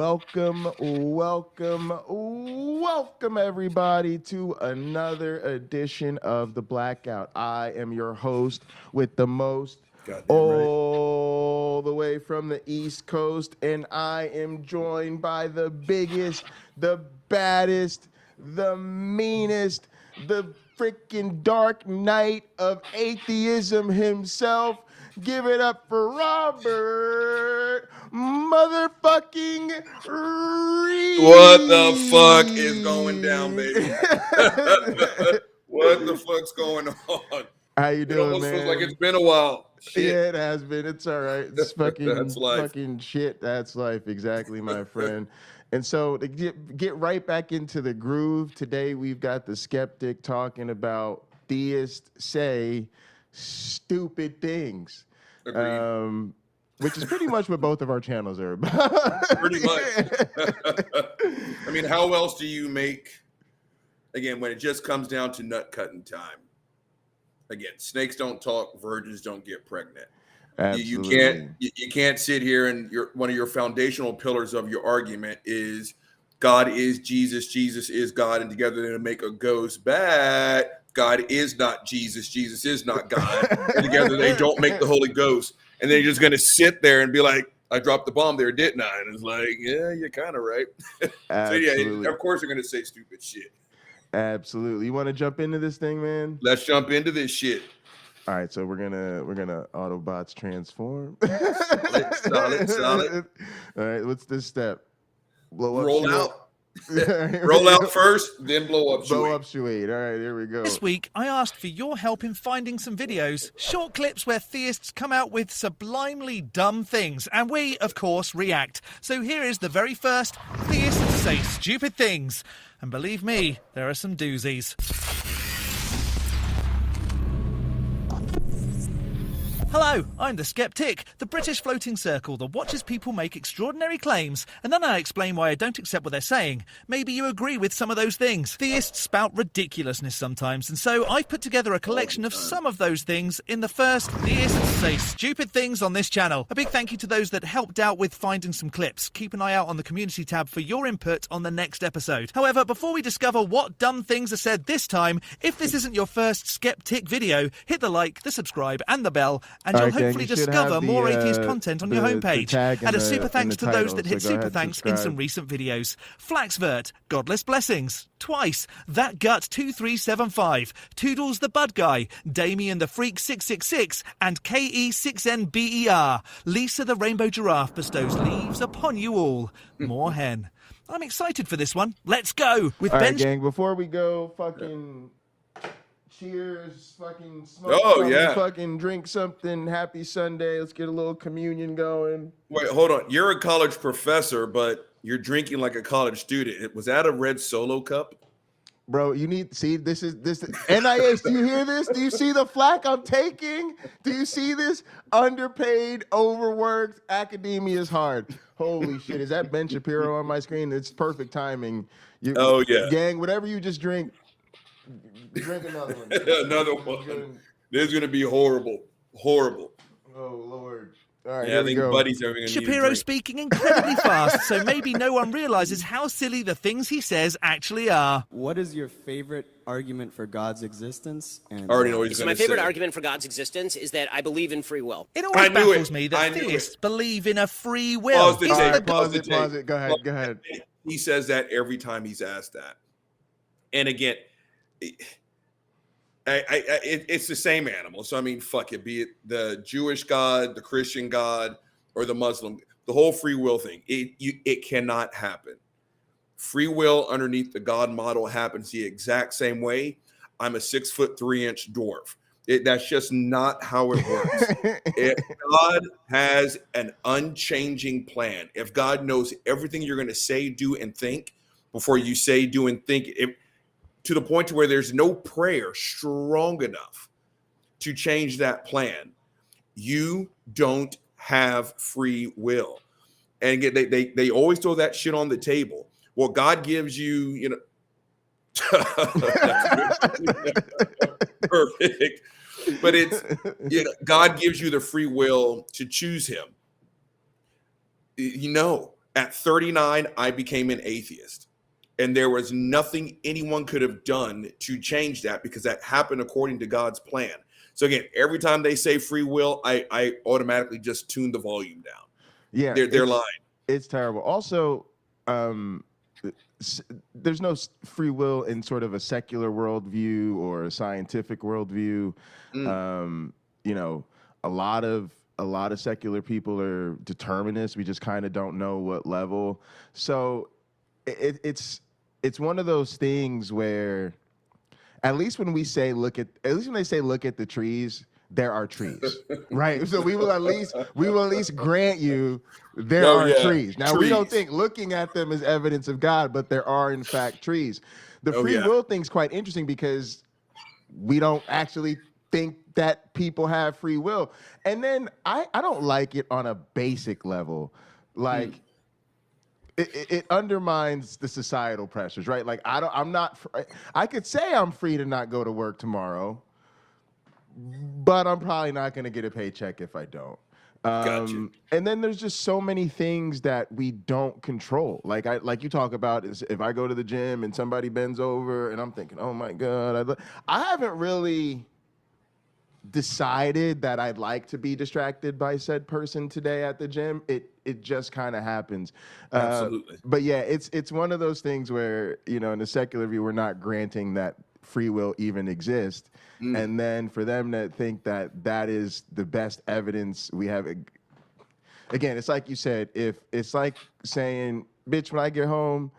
welcome everybody to another edition of The Blackout. I am your host with the most, all the way from the East Coast, and I am joined by the biggest, the baddest, the meanest, the freaking dark knight of atheism himself. Give it up for Robert motherfucking Reed. What the fuck is going down, baby? What the fuck's going on? How you doing, It almost man? feels like it's been a while. Shit. Yeah, it has been. It's all right. It's fucking, That's life. fucking shit. That's life. Exactly, my friend. And so to get right back into the groove, today we've got the skeptic talking about theists say stupid things. Which is pretty much what both of our channels are about. Pretty much. I mean, how else do you make, again, when it just comes down to nut cutting time? Again, snakes don't talk, virgins don't get pregnant. Absolutely. You can't sit here and one of your foundational pillars of your argument is God is Jesus, Jesus is God, and together they make a ghost bad. God is not Jesus, Jesus is not God, and together they don't make the Holy Ghost. And they're just gonna sit there and be like, "I dropped the bomb there, didn't I?" And it's like, "Yeah, you're kind of right." So yeah, of course they're gonna say stupid shit. Absolutely. You want to jump into this thing, man? Let's jump into this shit. All right, so we're gonna Autobots transform. Solid. All right, what's this step? Blow up. Roll out. Roll out first, then blow up. Blow up Shuade. All right, here we go. This week, I asked for your help in finding some videos, short clips where theists come out with sublimely dumb things, and we, of course, react. So here is the very first Theists Say Stupid Things. And believe me, there are some doozies. Hello, I'm the Skeptic, the British floating circle that watches people make extraordinary claims, and then I explain why I don't accept what they're saying. Maybe you agree with some of those things. Theists spout ridiculousness sometimes, and so I've put together a collection of some of those things in the first Theists Say Stupid Things on this channel. A big thank you to those that helped out with finding some clips. Keep an eye out on the community tab for your input on the next episode. However, before we discover what dumb things are said this time, if this isn't your first Skeptic video, hit the like, the subscribe, and the bell, and you'll hopefully discover more atheist content on your homepage. And a super thanks to those that hit super thanks in some recent videos. Flaxvert, Godless Blessings, Twice, That Gut 2375, Toodles the Bud Guy, Damien the Freak 666, and KE6NBER. Lisa the Rainbow Giraffe bestows leaves upon you all. More hen. I'm excited for this one. Let's go. With all right, Ben. gang, before we go, fucking cheers, fucking smoke, fucking drink something. Happy Sunday. Let's get a little communion going. Wait, hold on. You're a college professor, but you're drinking like a college student. Was that a red Solo cup? Bro, you need see this NIH. Do you hear this? Do you see the flack I'm taking? Do you see this? Underpaid, overworked, academia is hard. Holy shit. Is that Ben Shapiro on my screen? It's perfect timing. Oh yeah. Gang, whatever you just drink another one. Another one. This is gonna be horrible. Oh Lord. All right, yeah, I think Buddy's having a Shapiro speaking incredibly fast, so maybe no one realizes how silly the things he says actually are. What is your favorite argument for God's existence? And I already know what he's so my favorite argument for God's existence is that I believe in free will. It always baffles me that theists believe in a free will. Pause it. Go ahead. He says that every time he's asked that. And again, it's the same animal. So, I mean, fuck it. Be it the Jewish God, the Christian God, or the Muslim, the whole free will thing, it cannot happen. Free will underneath the God model happens the exact same way. I'm a 6'3" dwarf. That's just not how it works. If God has an unchanging plan, if God knows everything you're going to say, do, and think before you say, do, and think, to the point to where there's no prayer strong enough to change that plan, you don't have free will. And again, they always throw that shit on the table. Well, God gives you, perfect. But it's, God gives you the free will to choose him. At 39, I became an atheist. And there was nothing anyone could have done to change that because that happened according to God's plan. So again, every time they say free will, I automatically just tune the volume down. Yeah, They're lying. It's terrible. Also, there's no free will in sort of a secular worldview or a scientific worldview. You know, a lot of secular people are determinists. We just kind of don't know what level. So it's one of those things where at least when they say look at the trees, there are trees, right? So we will at least grant you there are trees. Now we don't think looking at them is evidence of God, but there are in fact trees. The free will thing's quite interesting because we don't actually think that people have free will. And then I don't like it on a basic level. Like it undermines the societal pressures, right? Like I could say I'm free to not go to work tomorrow, but I'm probably not going to get a paycheck if I don't. Gotcha. And then there's just so many things that we don't control. Like you talk about is if I go to the gym and somebody bends over and I'm thinking, oh my God, I haven't really decided that I'd like to be distracted by said person today at the gym. It just kind of happens. Absolutely. But yeah, it's one of those things where, you know, in the secular view, we're not granting that free will even exists. And then for them to think that that is the best evidence we have. Again, it's like you said, if it's like saying, bitch, when I get home,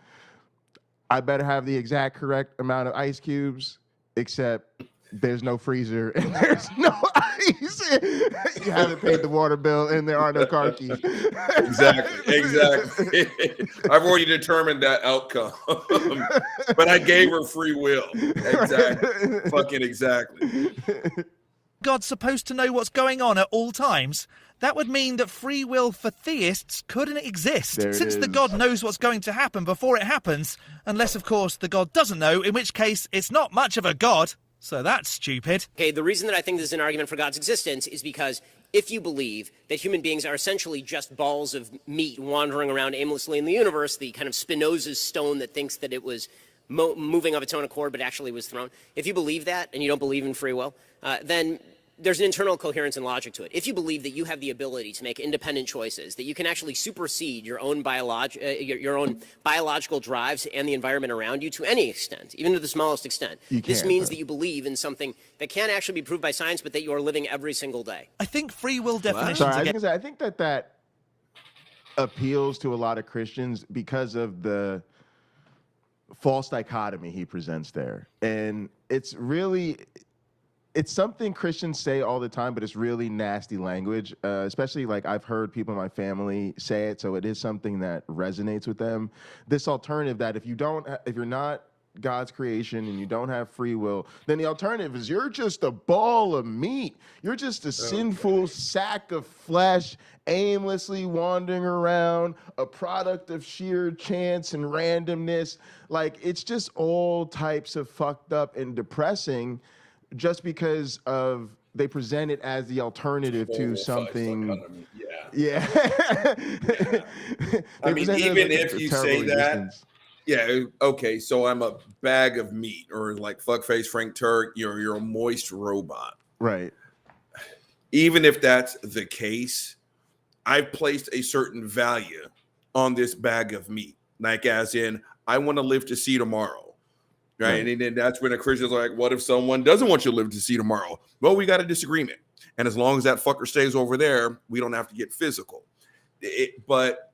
I better have the exact correct amount of ice cubes, except there's no freezer and there's no ice. You haven't paid the water bill and there are no car keys. Exactly. I've already determined that outcome. But I gave her free will. Exactly. Fucking exactly. God's supposed to know what's going on at all times. That would mean that free will for theists couldn't exist, since the God knows what's going to happen before it happens, unless, of course, the God doesn't know, in which case it's not much of a God. So that's stupid. Okay, the reason that I think this is an argument for God's existence is because if you believe that human beings are essentially just balls of meat wandering around aimlessly in the universe, the kind of Spinoza's stone that thinks that it was moving of its own accord but actually was thrown, if you believe that and you don't believe in free will, then there's an internal coherence and logic to it. If you believe that you have the ability to make independent choices, that you can actually supersede your own biological drives and the environment around you to any extent, even to the smallest extent, this means that you believe in something that can't actually be proved by science, but that you are living every single day. I think free will definitions I think that appeals to a lot of Christians because of the false dichotomy he presents there. And it's something Christians say all the time, but it's really nasty language, especially like I've heard people in my family say it. So it is something that resonates with them. This alternative that if you're not God's creation and you don't have free will, then the alternative is you're just a ball of meat. You're just a sinful sack of flesh, aimlessly wandering around, a product of sheer chance and randomness. Like it's just all types of fucked up and depressing, just because of they present it as the alternative to something. Yeah. I mean, even if you say that, okay, so I'm a bag of meat, or like fuckface Frank Turk, you're a moist robot. Right. Even if that's the case, I've placed a certain value on this bag of meat. Like as in, I want to live to see tomorrow. Right. And then that's when a Christian's like, what if someone doesn't want you to live to see tomorrow? Well, we got a disagreement. And as long as that fucker stays over there, we don't have to get physical. But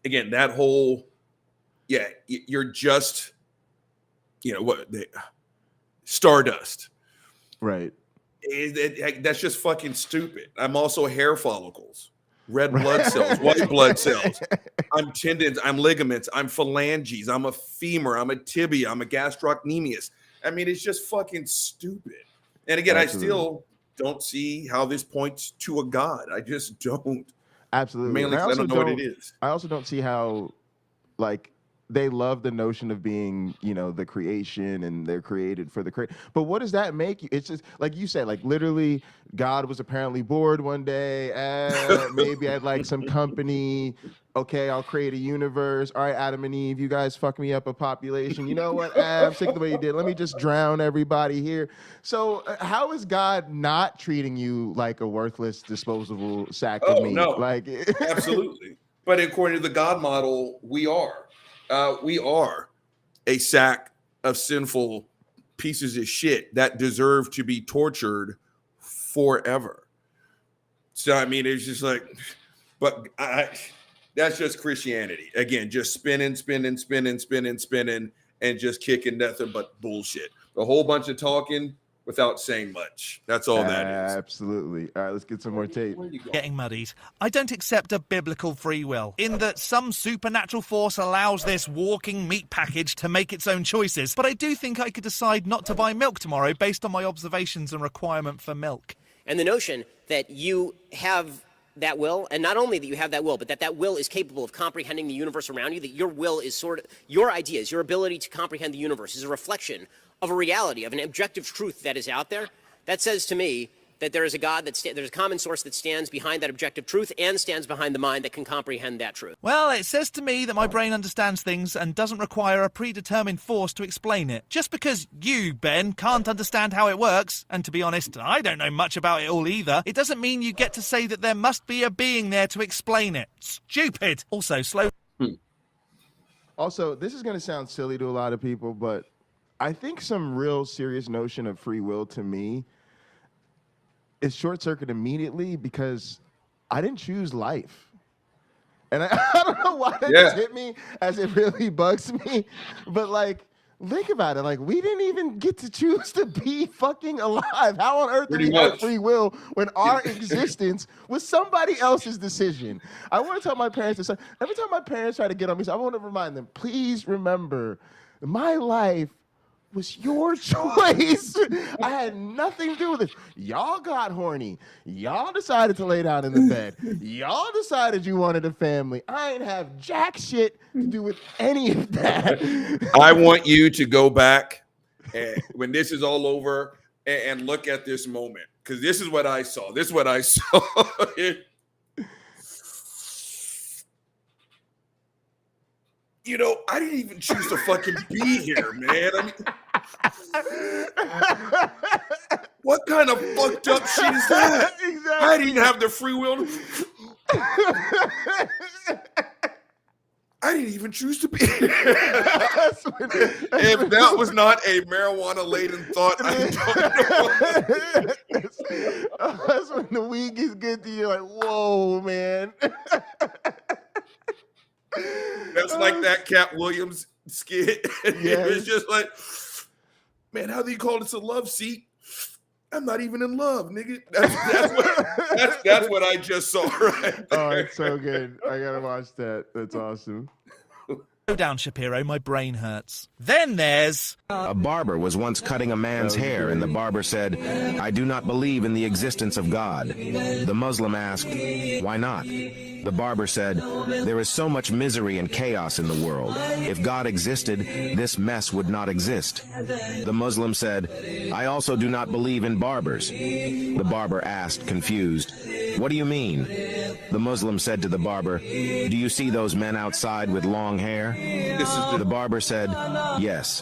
again, that whole, you're just, stardust. Right. That's just fucking stupid. I'm also hair follicles. Red blood cells, white blood cells. I'm tendons, I'm ligaments, I'm phalanges, I'm a femur, I'm a tibia, I'm a gastrocnemius. I mean, it's just fucking stupid. And again, I still don't see how this points to a God. I just don't. Absolutely. Mainly because I don't know what it is. I also don't see how, like, they love the notion of being, the creation, and they're created for the But what does that make you? It's just like you said, like literally, God was apparently bored one day. Maybe I'd like some company. Okay, I'll create a universe. All right, Adam and Eve, you guys fuck me up a population. You know what? I'm sick of the way you did. Let me just drown everybody here. So, how is God not treating you like a worthless, disposable sack of meat? No, Like, absolutely. But according to the God model, we are a sack of sinful pieces of shit that deserve to be tortured forever. So, I mean, it's just like, but that's just Christianity. Again, just spinning, and just kicking nothing but bullshit. A whole bunch of talking without saying much. That's all that is. Absolutely. All right, let's get some more tape. Getting muddied. I don't accept a biblical free will, in that some supernatural force allows this walking meat package to make its own choices, but I do think I could decide not to buy milk tomorrow based on my observations and requirement for milk. And the notion that you have that will, and not only that you have that will, but that will is capable of comprehending the universe around you, that your will is your ideas, your ability to comprehend the universe is a reflection of a reality, of an objective truth that is out there. That says to me that there is a God, there's a common source that stands behind that objective truth and stands behind the mind that can comprehend that truth. Well, it says to me that my brain understands things and doesn't require a predetermined force to explain it. Just because you, Ben, can't understand how it works, and to be honest, I don't know much about it all either, it doesn't mean you get to say that there must be a being there to explain it. Stupid! Also, slow... Also, this is going to sound silly to a lot of people, but I think some real serious notion of free will to me is short-circuit immediately because I didn't choose life. And I don't know why that just hit me as it really bugs me. But, like, think about it. Like, we didn't even get to choose to be fucking alive. How on earth do we have free will when our existence was somebody else's decision? I want to tell my parents this. Every time my parents try to get on me, I want to remind them, please remember, my life was your choice. I had nothing to do with it. Y'all got horny. Y'all decided to lay down in the bed. Y'all decided you wanted a family. I ain't have jack shit to do with any of that. I want you to go back and when this is all over and look at this moment, because this is what I saw. This is what I saw. I didn't even choose to fucking be here, man. I mean, what kind of fucked up shit is that? Exactly. I didn't have the free will. I didn't even choose to be here. If that was not a marijuana-laden thought, I don't know. That's when the weed gets good to you. Like, whoa, man. That's like that Cat Williams skit. It was just like, man, how do you call this a love seat? I'm not even in love, nigga. That's what I just saw right there. Oh, it's so good. I gotta watch that. That's awesome. Slow down, Shapiro. My brain hurts. Then there's... A barber was once cutting a man's hair, and the barber said, "I do not believe in the existence of God." The Muslim asked, "Why not?" The barber said, "There is so much misery and chaos in the world. If God existed, this mess would not exist." The Muslim said, "I also do not believe in barbers." The barber asked, confused, "What do you mean?" The Muslim said to the barber, "Do you see those men outside with long hair?" The barber said, "Yes."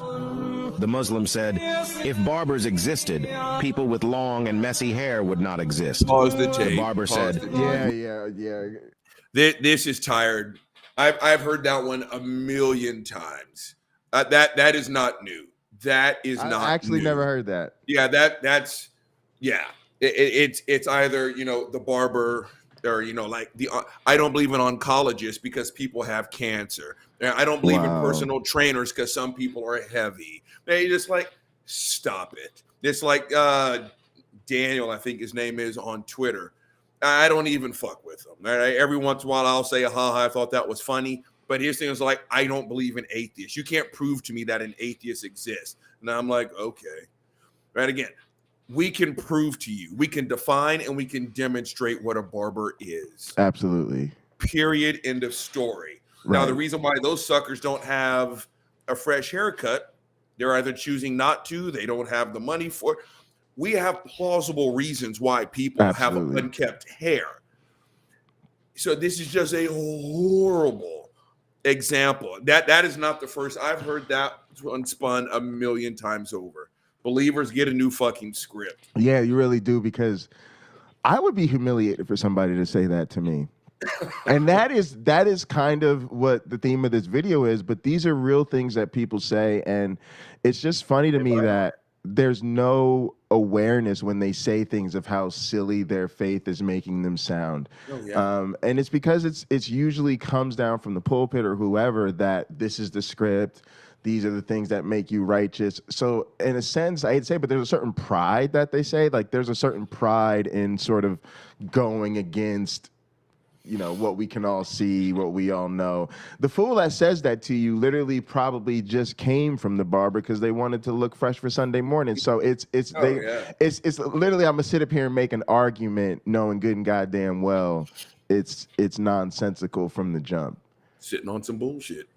The Muslim said, "If barbers existed, people with long and messy hair would not exist." Pause the tape. The barber said, Yeah. This is tired. I've heard that one a million times. That is not new. That is not. I actually new. never heard that. Yeah, that's yeah. It's either the barber or like I don't believe in oncologists because people have cancer. I don't believe in personal trainers because some people are heavy. They just like stop it. It's like Daniel, I think his name is on Twitter. I don't even fuck with him. Right? Every once in a while, I'll say, "Ha, I thought that was funny." But his thing is like, I don't believe in atheists. You can't prove to me that an atheist exists. And I'm like, okay. Right? Again, we can prove to you. We can define and we can demonstrate what a barber is. Absolutely. Period. End of story. Now, the reason why those suckers don't have a fresh haircut, they're either choosing not to, they don't have the money for it. We have plausible reasons why people have unkept hair. So this is just a horrible example. That is not the first. I've heard that one spun a million times over. Believers, get a new fucking script. Yeah, you really do, because I would be humiliated for somebody to say that to me. And that is kind of what the theme of this video is, but these are real things that people say, and it's just funny to me that there's no awareness when they say things of how silly their faith is making them sound. And it's because it's usually comes down from the pulpit or whoever that this is the script, these are the things that make you righteous. So in a sense, I'd say, but there's a certain pride that they say, like there's a certain pride in sort of going against, you know, what we can all see, what we all know. The fool that says that to you literally probably just came from the barber because they wanted to look fresh for Sunday morning. So it's literally, I'm gonna sit up here and make an argument knowing good and goddamn well it's nonsensical from the jump. Sitting on some bullshit.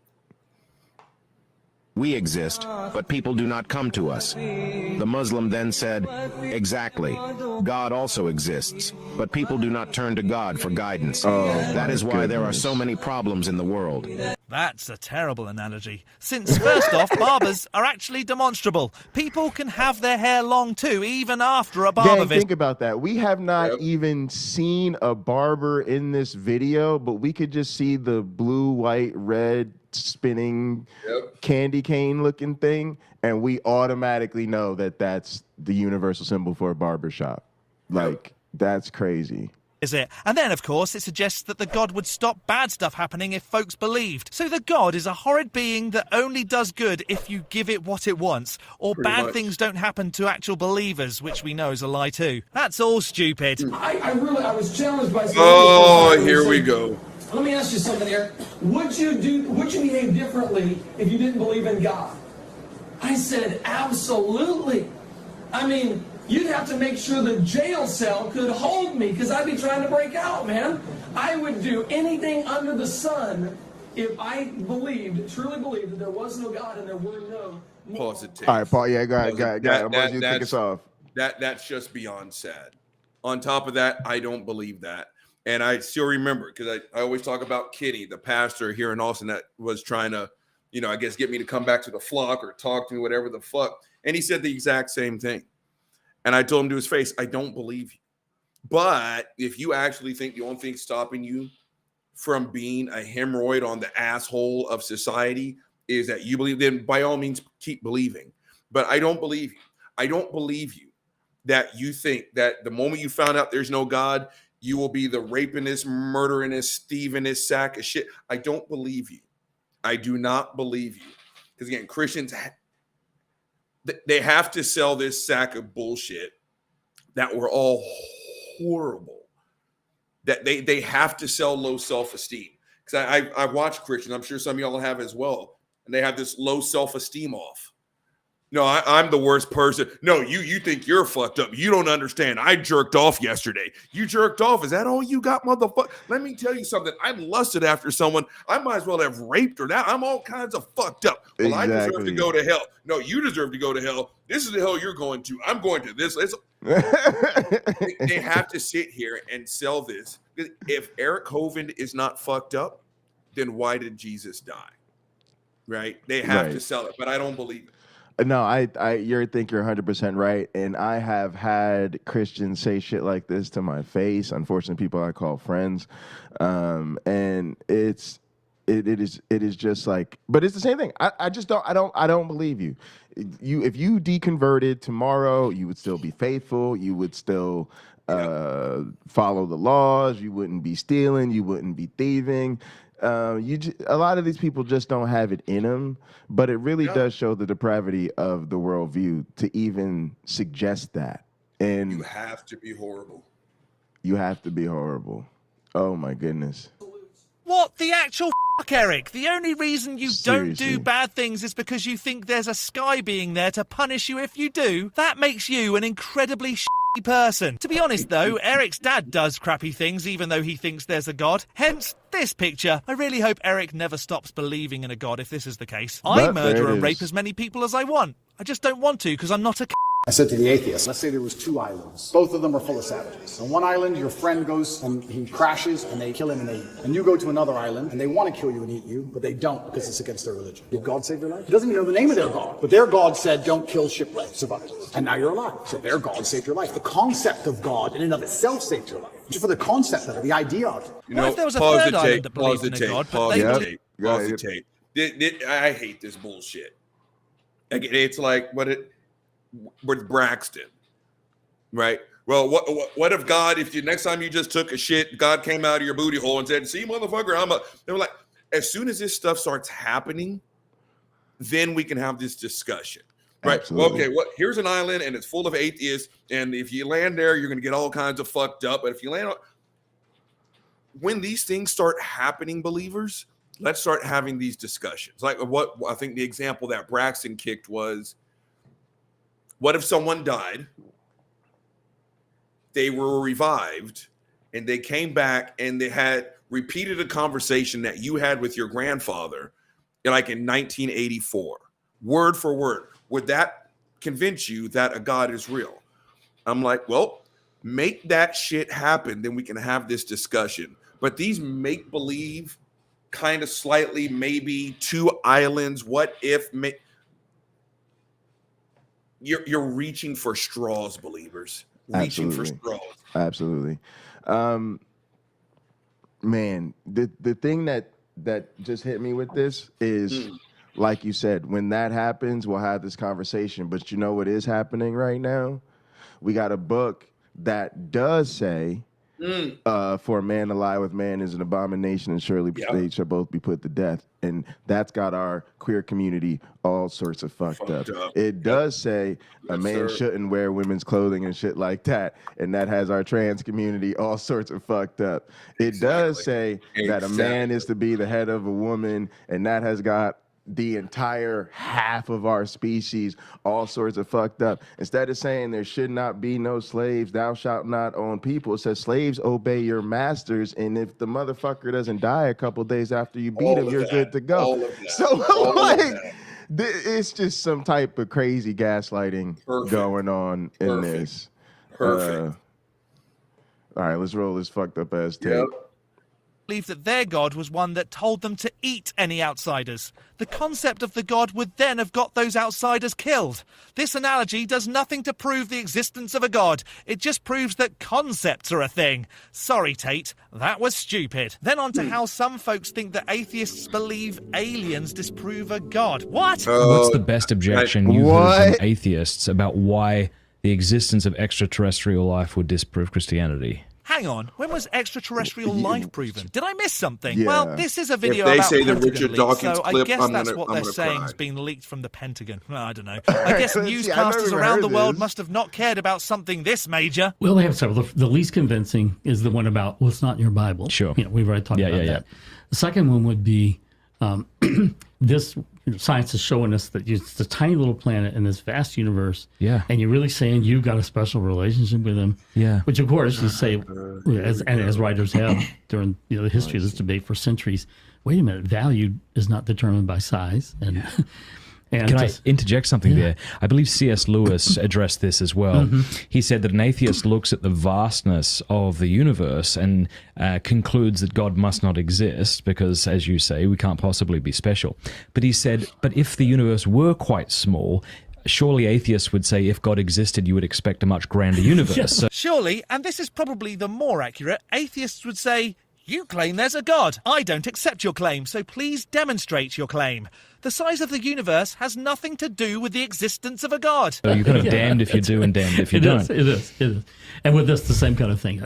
We exist, but people do not come to us. The Muslim then said, exactly. God also exists, but people do not turn to God for guidance. That is why there are so many problems in the world. That's a terrible analogy, since first off, barbers are actually demonstrable. People can have their hair long too, even after a barber visit. Think about that. We have not even seen a barber in this video, but we could just see the blue, white, red, spinning candy cane looking thing, and we automatically know that that's the universal symbol for a barber shop. Like, that's crazy. Is it? And then, of course, it suggests that the God would stop bad stuff happening if folks believed. So the God is a horrid being that only does good if you give it what it wants, or bad things don't happen to actual believers, which we know is a lie too. That's all stupid. I was challenged by here we go. Let me ask you something here. Would you behave differently if you didn't believe in God? I said, absolutely. I mean, you'd have to make sure the jail cell could hold me because I'd be trying to break out, man. I would do anything under the sun if I truly believed that there was no God and there were no... Positive. All right, Paul, yeah, go ahead. I'm going to kick us off. That's just beyond sad. On top of that, I don't believe that. And I still remember, because I always talk about Kitty, the pastor here in Austin that was trying to, you know, I guess get me to come back to the flock or talk to me, whatever the fuck. And he said the exact same thing. And I told him to his face, I don't believe you. But if you actually think the only thing stopping you from being a hemorrhoid on the asshole of society is that you believe, then by all means keep believing. But I don't believe you. I don't believe you that you think that the moment you found out there's no God, you will be the rapingest, murderingest, thievingest sack of shit. I don't believe you. I do not believe you. Because again, Christians, they have to sell this sack of bullshit that we're all horrible. That they have to sell low self-esteem. Because I've watched Christians, I'm sure some of y'all have as well, and they have this low self-esteem off. No, I'm the worst person. No, you think you're fucked up. You don't understand. I jerked off yesterday. You jerked off. Is that all you got, motherfucker? Let me tell you something. I've lusted after someone. I might as well have raped her. Now I'm all kinds of fucked up. Well, I deserve to go to hell. No, you deserve to go to hell. This is the hell you're going to. I'm going to this. They have to sit here and sell this. If Eric Hovind is not fucked up, then why did Jesus die? Right? They have to sell it, but I don't believe it. No, I think you're 100% right, and I have had Christians say shit like this to my face. Unfortunately, people I call friends, and it is just like, but it's the same thing. I don't believe you. If you deconverted tomorrow, you would still be faithful. You would still follow the laws. You wouldn't be stealing. You wouldn't be thieving. A lot of these people just don't have it in them, but it really does show the depravity of the worldview to even suggest that. And you have to be horrible. You have to be horrible. Oh my goodness. What the actual fuck, Eric? The only reason you don't do bad things is because you think there's a sky being there to punish you if you do. That makes you an incredibly person. To be honest, though, Eric's dad does crappy things even though he thinks there's a god. Hence, this picture. I really hope Eric never stops believing in a god if this is the case. I But murder there it and rape is. as many people as I want. I just don't want to because I'm not a I said to the atheist, let's say there was 2 islands. Both of them are full of savages. On one island, your friend goes and he crashes and they kill him and they eat. And you go to another island and they want to kill you and eat you, but they don't because it's against their religion. Did God save your life? He doesn't even know the name of their God. But their God said, don't kill shipwrecked survivors. And now you're alive. So their God saved your life. The concept of God in and of itself saved your life. Just for the concept of it, the idea of it. You What know, if there was a pause third the island tape, that pause believed the in a tape, god, but pause they the believe- tape, pause the tape. I hate this bullshit. Like, it's like with Braxton, right? Well, what if God, if you next time you just took a shit, God came out of your booty hole and said, "See, motherfucker, They were like, as soon as this stuff starts happening, then we can have this discussion, right? Absolutely. Well, okay, here's an island and it's full of atheists, and if you land there, you're gonna get all kinds of fucked up. But if you land when these things start happening, believers, let's start having these discussions. Like what I think the example that Braxton kicked was, what if someone died, they were revived, and they came back and they had repeated a conversation that you had with your grandfather like in 1984, word for word. Would that convince you that a God is real? I'm like, well, make that shit happen, then we can have this discussion. But these make-believe kind of slightly maybe 2 islands, what if you're reaching for straws, believers. Reaching for straws. Absolutely. Man, the thing that just hit me with this is, like you said, when that happens, we'll have this conversation. But you know what is happening right now? We got a book that does say, for a man to lie with man is an abomination, and surely they shall both be put to death. And that's got our queer community all sorts of fucked up. It does say a man shouldn't wear women's clothing and shit like that. And that has our trans community all sorts of fucked up. It does say that a man is to be the head of a woman, and that has got the entire half of our species all sorts of fucked up. Instead of saying there should not be no slaves, thou shalt not own people, it says slaves obey your masters, and if the motherfucker doesn't die a couple days after you beat him, you're good to go. So like, it's just some type of crazy gaslighting going on in this. All right, let's roll this fucked up ass tape. Believe that their god was one that told them to eat any outsiders. The concept of the god would then have got those outsiders killed. This analogy does nothing to prove the existence of a god. It just proves that concepts are a thing. Sorry, Tate, that was stupid. Then on to how some folks think that atheists believe aliens disprove a god. What? What's the best objection you've heard from atheists about why the existence of extraterrestrial life would disprove Christianity? Hang on, when was extraterrestrial life proven? Did I miss something? Yeah. Well, this is a video If they about say the Pentagon Richard leaks, Dawkins so I clip, guess I'm that's gonna- what I'm they're gonna saying cry. has been leaked from the Pentagon. Well, I don't know. I guess See, I never newscasters even around heard the world this. must have not cared about something this major. Well, they have several. The least convincing is the one about, well, it's not in your Bible. Sure. You know, we've already talked about that. The second one would be this. Science is showing us that it's a tiny little planet in this vast universe. Yeah. And you're really saying you've got a special relationship with him. Yeah. Which, of course, you say, as writers have during the history of this debate for centuries, wait a minute, value is not determined by size. And and Can I interject something there? I believe C.S. Lewis addressed this as well. He said that an atheist looks at the vastness of the universe and concludes that God must not exist because, as you say, we can't possibly be special. But he said, but if the universe were quite small, surely atheists would say if God existed, you would expect a much grander universe. So Surely, and this is probably the more accurate, atheists would say, you claim there's a god. I don't accept your claim, so please demonstrate your claim. The size of the universe has nothing to do with the existence of a god. you're kind of damned if you do and damned if you don't. It is. And with this, the same kind of thing.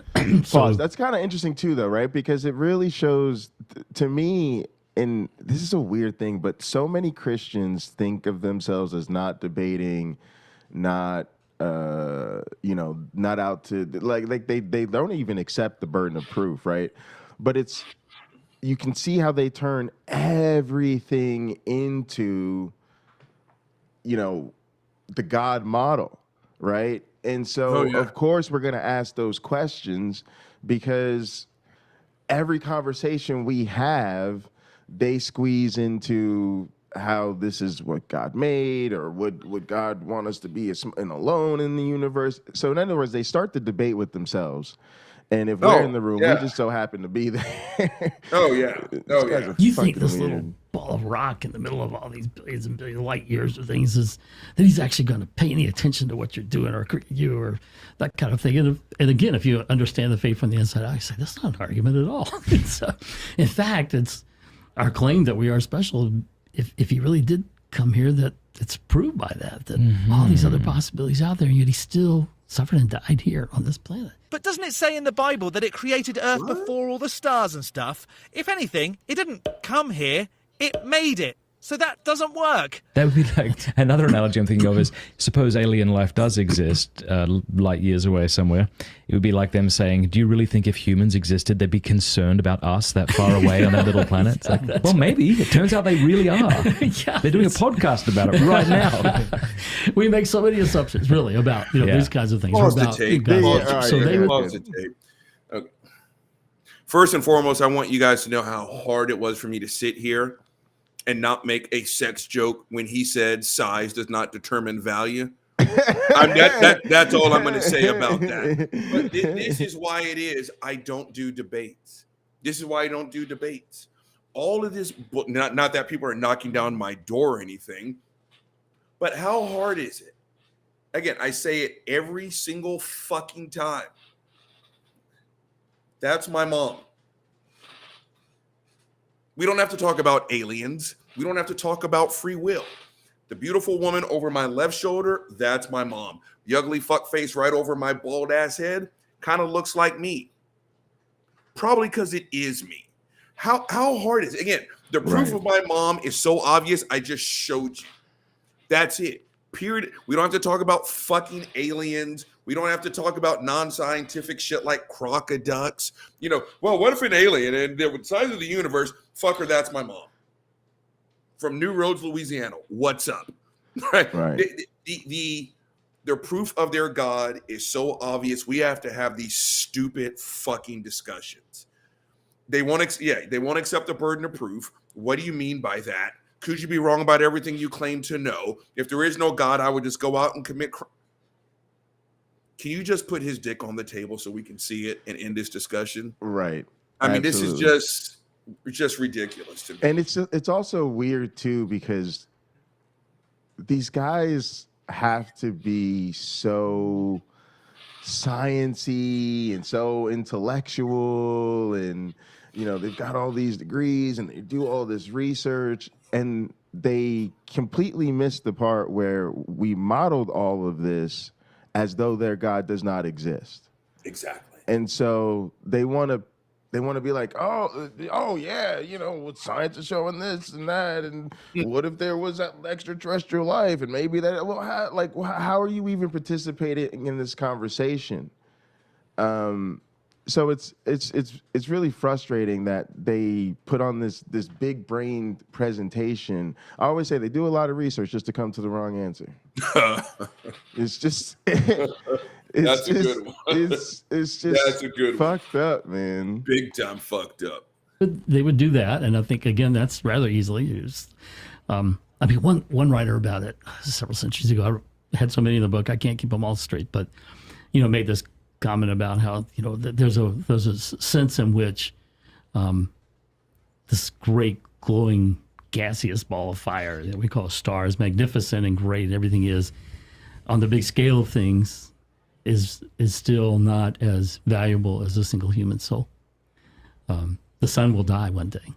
Pause. That's kind of interesting too, though, right? Because it really shows to me, and this is a weird thing, but so many Christians think of themselves as not debating, not not out to like they don't even accept the burden of proof, right? But you can see how they turn everything into the God model, right? And so, of course, we're going to ask those questions because every conversation we have, they squeeze into how this is what God made, or would God want us to be an alone in the universe? So in other words, they start the debate with themselves. And if we're in the room, we just so happen to be there. You think this little ball of rock in the middle of all these billions and billions of light years of things is that he's actually going to pay any attention to what you're doing or you or that kind of thing. And again, if you understand the faith from the inside out, you say, that's not an argument at all. In fact, it's our claim that we are special. If he really did come here, that it's proved by that all these other possibilities out there, and yet he still suffered and died here on this planet. But doesn't it say in the Bible that it created Earth before all the stars and stuff? If anything, it didn't come here, it made it. So that doesn't work. That would be like another analogy I'm thinking of is suppose alien life does exist light years away somewhere. It would be like them saying, do you really think if humans existed, they'd be concerned about us that far away on that little planet? It's like, well, maybe. It turns out they really are. They're doing a podcast about it right now. We make so many assumptions, really, about these kinds of things. Pause the tape. Pause the tape. Okay. First and foremost, I want you guys to know how hard it was for me to sit here and not make a sex joke when he said size does not determine value. That's all I'm going to say about that. But this is why it is I don't do debates. This is why I don't do debates. All of this, not that people are knocking down my door or anything, but how hard is it? Again, I say it every single fucking time. That's my mom. We don't have to talk about aliens. We don't have to talk about free will. The beautiful woman over my left shoulder, that's my mom. The ugly fuckface right over my bald ass head kind of looks like me. Probably because it is me. How hard is it? Again, the proof of my mom is so obvious, I just showed you. That's it. Period. We don't have to talk about fucking aliens. We don't have to talk about non-scientific shit like crocoducks. Well, what if an alien and the size of the universe? Fucker, that's my mom. From New Roads, Louisiana. What's up? Right. The proof of their God is so obvious. We have to have these stupid fucking discussions. They won't accept the burden of proof. What do you mean by that? Could you be wrong about everything you claim to know? If there is no God, I would just go out and commit crime. Can you just put his dick on the table so we can see it and end this discussion? Right. I mean, this is just ridiculous to me. And it's also weird too, because these guys have to be so sciencey and so intellectual, and they've got all these degrees and they do all this research, and they completely missed the part where we modeled all of this as though their God does not exist. Exactly. And so they want to be like, oh yeah, what science is showing this and that, and what if there was that extraterrestrial life, and maybe that. Well, how are you even participating in this conversation? So it's really frustrating that they put on this big brain presentation. I always say they do a lot of research just to come to the wrong answer. It's just. That's a good one. It's just that's a good fucked up, man. Big time fucked up. They would do that, and I think again that's rather easily used. One writer about it several centuries ago. I had so many in the book I can't keep them all straight, but made this comment about how there's a sense in which this great glowing gaseous ball of fire that we call a star is magnificent and great, and everything is on the big scale of things. Is still not as valuable as a single human soul. The sun will die one day.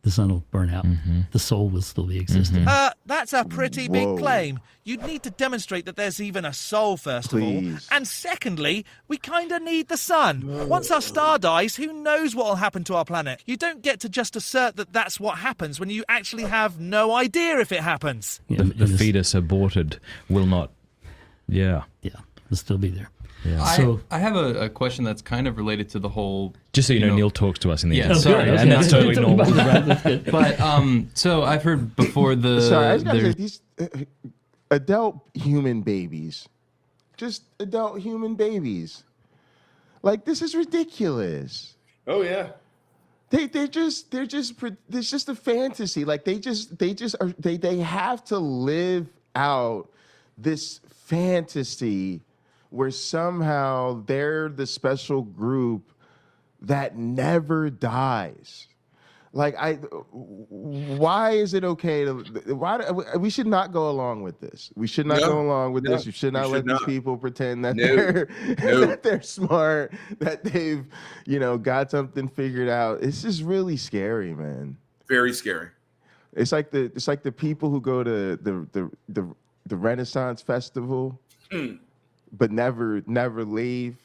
The sun will burn out. The soul will still be existing. That's a pretty big claim. You'd need to demonstrate that there's even a soul, first of all. And secondly, we kind of need the sun. Once our star dies, who knows what will happen to our planet? You don't get to just assert that that's what happens when you actually have no idea if it happens. The fetus aborted will not. Yeah. Will still be there. Yeah. So I have a question that's kind of related to the whole. Just so you know, Neil talks to us in the end. Sorry, and that's totally normal. But so I've heard before Sorry, I just gotta say, these adult human babies just adult human babies. Like, this is ridiculous. Oh yeah. They're just it's just a fantasy. Like they have to live out this fantasy where somehow they're the special group that never dies. Like why is it okay to we should not go along with this. We should not go along with this. You should not let these people pretend that they're smart, that they've, got something figured out. It's just really scary, man. Very scary. It's like the people who go to the Renaissance Festival but never leave.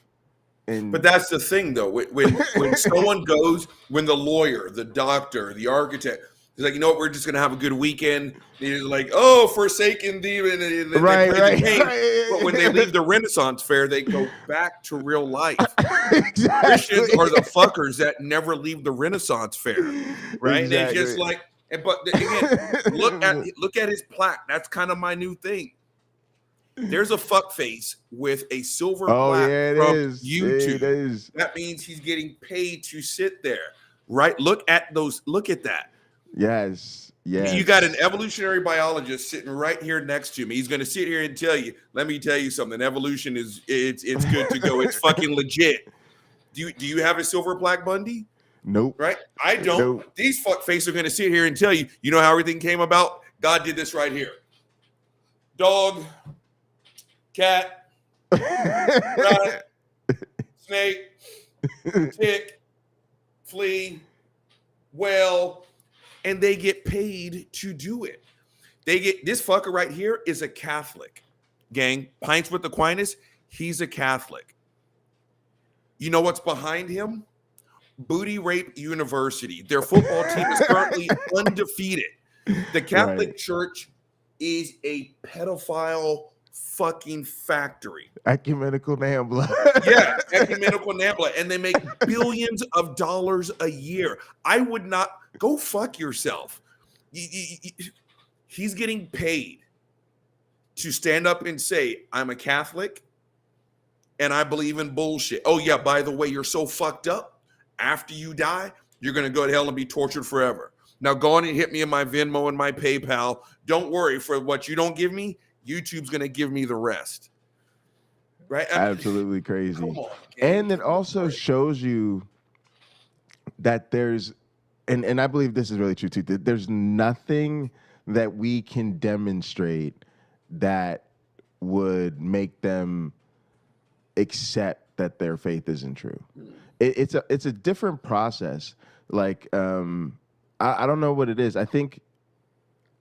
But that's the thing, though. When someone goes, when the lawyer, the doctor, the architect is like, you know what, we're just gonna have a good weekend. They're like, oh, forsaken demon, and right. But when they leave the Renaissance fair, they go back to real life. Exactly. Christians are the fuckers that never leave the Renaissance fair, right? Exactly. They just like, but again, look at his plaque. That's kind of my new thing. There's a fuck face with a silver plaque from YouTube. It is. That means he's getting paid to sit there, right? Look at those. Look at that. Yes. You got an evolutionary biologist sitting right here next to me. He's going to sit here and tell you. Let me tell you something. Evolution it's good to go. It's fucking legit. Do you have a silver plaque, Bundy? Nope. Right? I don't. Nope. These fuck faces are going to sit here and tell you. You know how everything came about? God did this right here. Dog. Cat, rat, snake, tick, flea, whale, and they get paid to do it. This fucker right here is a Catholic, gang. Pints with Aquinas, he's a Catholic. You know what's behind him? Booty Rape University. Their football team is currently undefeated. The Catholic Church is a pedophile fucking factory. Ecumenical Nambla. Yeah, ecumenical Nambla. And they make billions of dollars a year. I would not go fuck yourself. He's getting paid to stand up and say, I'm a Catholic and I believe in bullshit. Oh, yeah, by the way, you're so fucked up. After you die, you're going to go to hell and be tortured forever. Now go on and hit me in my Venmo and my PayPal. Don't worry, for what you don't give me, YouTube's going to give me the rest. Right? Absolutely crazy. Come on, and it also shows you that there's, and I believe this is really true too, that there's nothing that we can demonstrate that would make them accept that their faith isn't true. It's a different process. Like, I don't know what it is. I think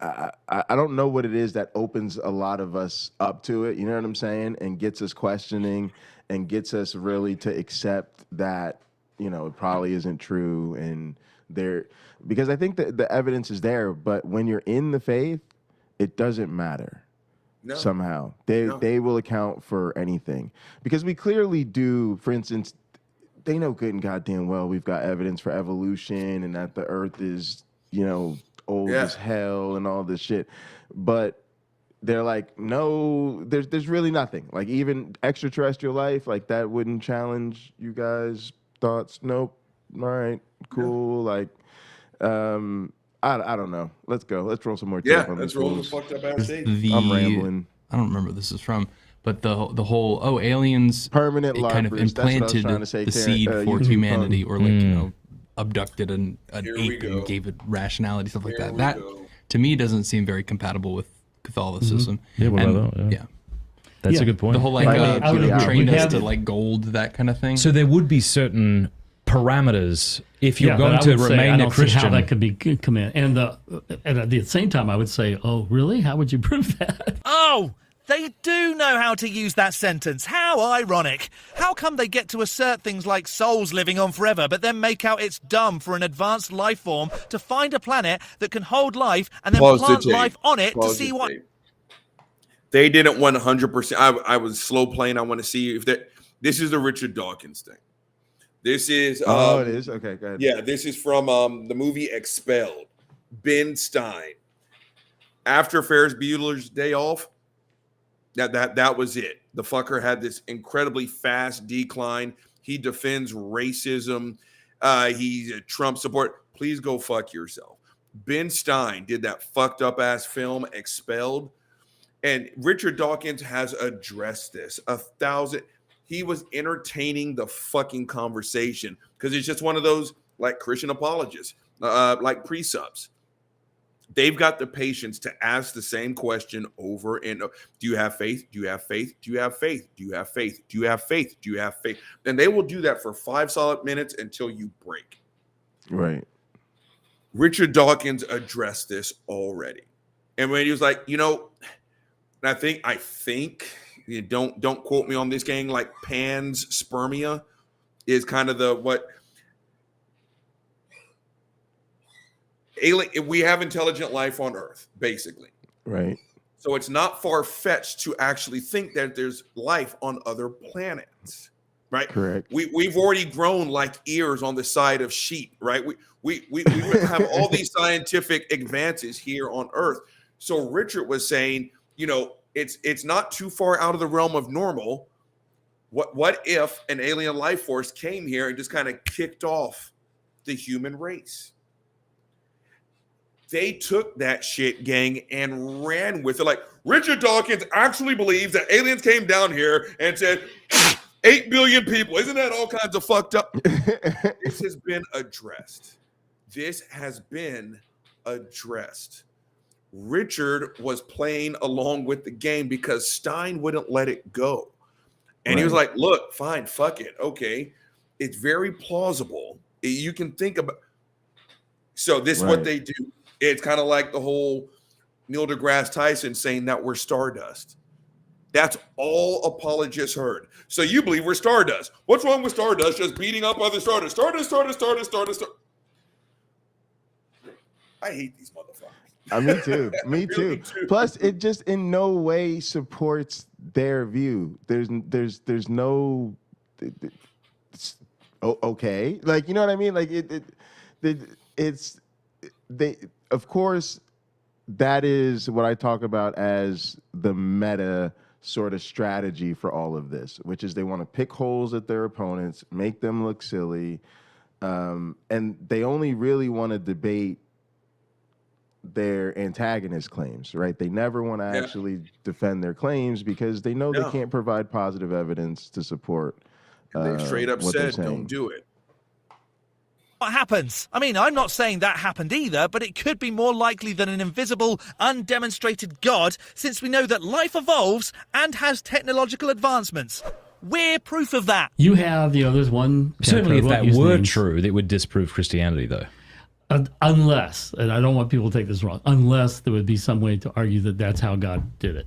I don't know what it is that opens a lot of us up to it, you know what I'm saying, and gets us questioning and gets us really to accept that, it probably isn't true. And because I think that the evidence is there, but when you're in the faith, it doesn't matter. No. Somehow they will account for anything, because we clearly do. For instance, they know good and goddamn well we've got evidence for evolution and that the earth is, old as hell and all this shit. But they're like, no, there's really nothing. Like, even extraterrestrial life, like, that wouldn't challenge you guys' thoughts. Nope. All right, cool. Like, I don't know. Let's go. Let's roll some more tape on let's these roll the fools. fucked up ass tape. I'm rambling. I don't remember what this is from, but the whole aliens permanent kind of implanted the seed for humanity, or like abducted an ape and gave it rationality, stuff like that. That to me doesn't seem very compatible with Catholicism. Yeah, what about that? Yeah. That's a good point. The whole trained us to like gold, that kind of thing. So there would be certain parameters if you're going to remain a Christian. How that could be come in, and at the same time, I would say, oh, really? How would you prove that? Oh, they do know how to use that sentence. How ironic. How come they get to assert things like souls living on forever, but then make out it's dumb for an advanced life form to find a planet that can hold life and then plant life on it to see what... They didn't 100%. I was slow playing. I want to see if that... This is the Richard Dawkins thing. This is... it is? Okay, go ahead. Yeah, this is from the movie Expelled. Ben Stein. After Ferris Bueller's Day Off, that was it. The fucker had this incredibly fast decline. He defends racism. He's a Trump support. Please go fuck yourself. Ben Stein did that fucked up ass film Expelled. And Richard Dawkins has addressed this 1,000. He was entertaining the fucking conversation because it's just one of those like Christian apologists, like pre-subs. They've got the patience to ask the same question over and over. Do you have faith? Do you have faith? Do you have faith? Do you have faith? Do you have faith? Do you have faith? And they will do that for 5 solid minutes until you break. Right. Richard Dawkins addressed this already. And when he was like, you know, and I think you don't quote me on this, gang, like panspermia is kind of the what alien, we have intelligent life on Earth, basically. Right. So it's not far-fetched to actually think that there's life on other planets. Right. Correct. We've already grown like ears on the side of sheep, right? We have all these scientific advances here on Earth. So Richard was saying, you know, it's not too far out of the realm of normal. What if an alien life force came here and just kind of kicked off the human race? They took that shit, gang, and ran with it. Like, Richard Dawkins actually believes that aliens came down here and said 8 billion people. Isn't that all kinds of fucked up? This has been addressed. This has been addressed. Richard was playing along with the game because Stein wouldn't let it go. And he was like, look, fine, fuck it. Okay. It's very plausible. You can think about. So this is what they do. It's kind of like the whole Neil deGrasse Tyson saying that we're stardust. That's all apologists heard. So you believe we're stardust. What's wrong with stardust? Just beating up other stardust. Stardust. I hate these motherfuckers. Me too. Me too. Plus, it just in no way supports their view. There's no okay. Like, you know what I mean? Like they of course that is what I talk about as the meta sort of strategy for all of this, which is they want to pick holes at their opponents, make them look silly, and they only really want to debate their antagonist claims, right? They never want to actually defend their claims because they know they can't provide positive evidence to support. They straight up said, don't do it. What happens? I mean, I'm not saying that happened either, but it could be more likely than an invisible, undemonstrated God, since we know that life evolves and has technological advancements. We're proof of that. You have, there's one. Certainly, if that were true, it would disprove Christianity, though. Unless, and I don't want people to take this wrong, unless there would be some way to argue that that's how God did it.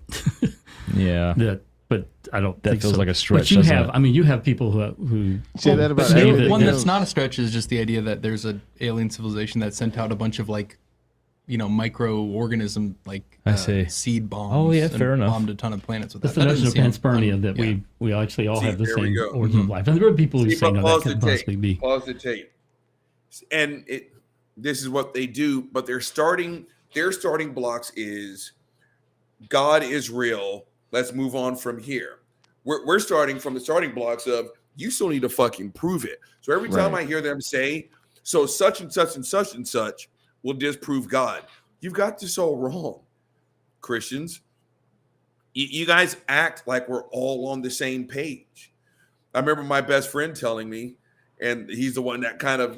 Yeah. But I don't that think feels so. like a stretch. But you have, you have people who say that about one that's not a stretch is just the idea that there's an alien civilization that sent out a bunch of microorganism seed bombs. Oh yeah, fair enough. Bombed a ton of planets with that. That's the notion of panspermia that we actually all have the same origin of life. And there are people who say no, that can't possibly be. Pause the tape. And this is what they do, but their starting blocks is God is real. Let's move on from here. We're starting from the starting blocks of you still need to fucking prove it. So every time I hear them say, so such and such and such and such will disprove God. You've got this all wrong, Christians. You guys act like we're all on the same page. I remember my best friend telling me, and he's the one that kind of,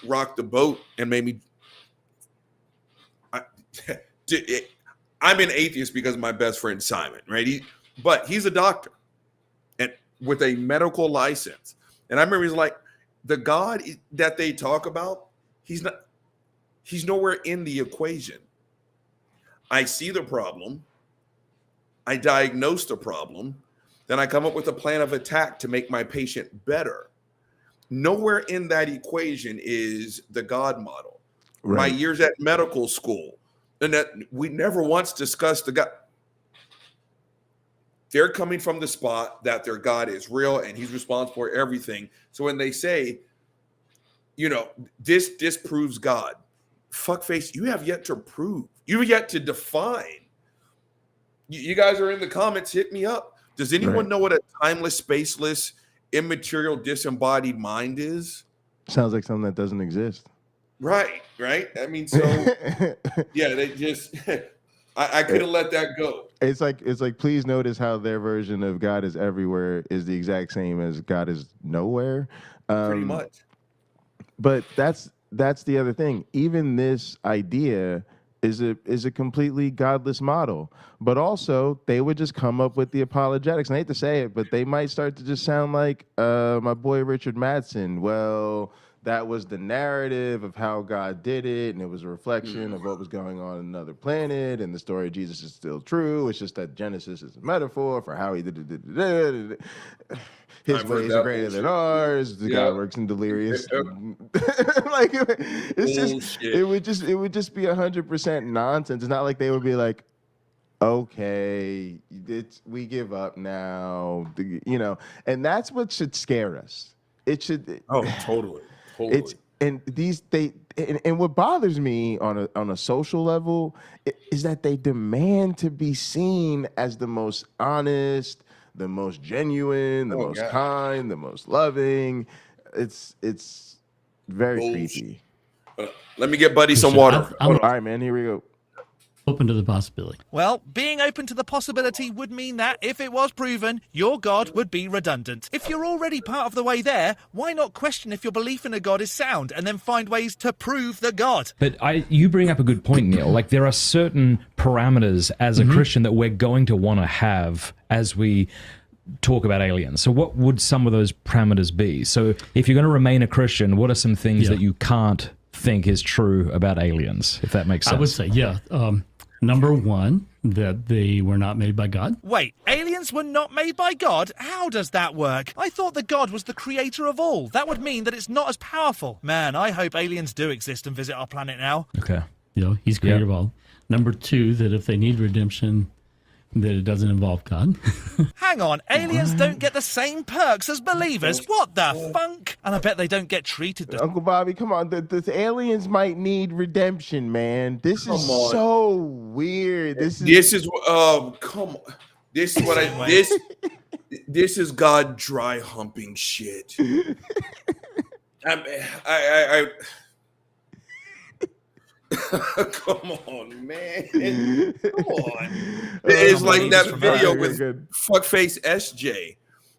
rocked the boat and made me. I'm an atheist because of my best friend Simon, right? But he's a doctor and with a medical license. And I remember he's like, the God that they talk about, he's nowhere in the equation. I see the problem. I diagnose the problem. Then I come up with a plan of attack to make my patient better. Nowhere in that equation is the God model. Right. My years at medical school, and that we never once discussed the God. They're coming from the spot that their God is real and he's responsible for everything. So when they say, this disproves God, fuckface, you have yet to prove. You have yet to define. You guys are in the comments, hit me up. Does anyone Right. know what a timeless, spaceless, immaterial, disembodied mind is? Sounds like something that doesn't exist. Right. I mean, so yeah, they just I couldn't let that go. It's like please notice how their version of God is everywhere is the exact same as God is nowhere. Pretty much. But that's the other thing. Even this idea is a completely godless model. But also, they would just come up with the apologetics. And I hate to say it, but they might start to just sound like my boy Richard Madsen. Well, that was the narrative of how God did it, and it was a reflection of what was going on another planet, and the story of Jesus is still true. It's just that Genesis is a metaphor for how he did it. His ways are greater than ours. The God works in delirious. Like it's just, it would just be 100% nonsense. It's not like they would be like, okay, we give up now, you know. And that's what should scare us. It should. Oh, totally. It's and what bothers me on a social level is that they demand to be seen as the most honest, the most genuine, the most kind, the most loving. It's very creepy. Let me get Buddy some water. All right, man. Here we go. Open to the possibility. Well, being open to the possibility would mean that, if it was proven, your God would be redundant. If you're already part of the way there, why not question if your belief in a God is sound and then find ways to prove the God? But you bring up a good point, Neil. Like, there are certain parameters as a Christian that we're going to want to have as we talk about aliens. So what would some of those parameters be? So if you're going to remain a Christian, what are some things that you can't think is true about aliens, if that makes sense? I would say, number one, that they were not made by God. Wait, aliens were not made by God? How does that work? I thought that God was the creator of all. That would mean that it's not as powerful. Man, I hope aliens do exist and visit our planet now. Okay. You know, he's creator of all. Number two, that if they need redemption, that it doesn't involve God. Hang on, aliens don't get the same perks as believers. What the funk? And I bet they don't get treated. Uncle Bobby, come on. The aliens might need redemption, man. This is so weird. This is come on. This is what this is God dry humping shit. I come on, man. Come on. It's like that video with fuckface SJ,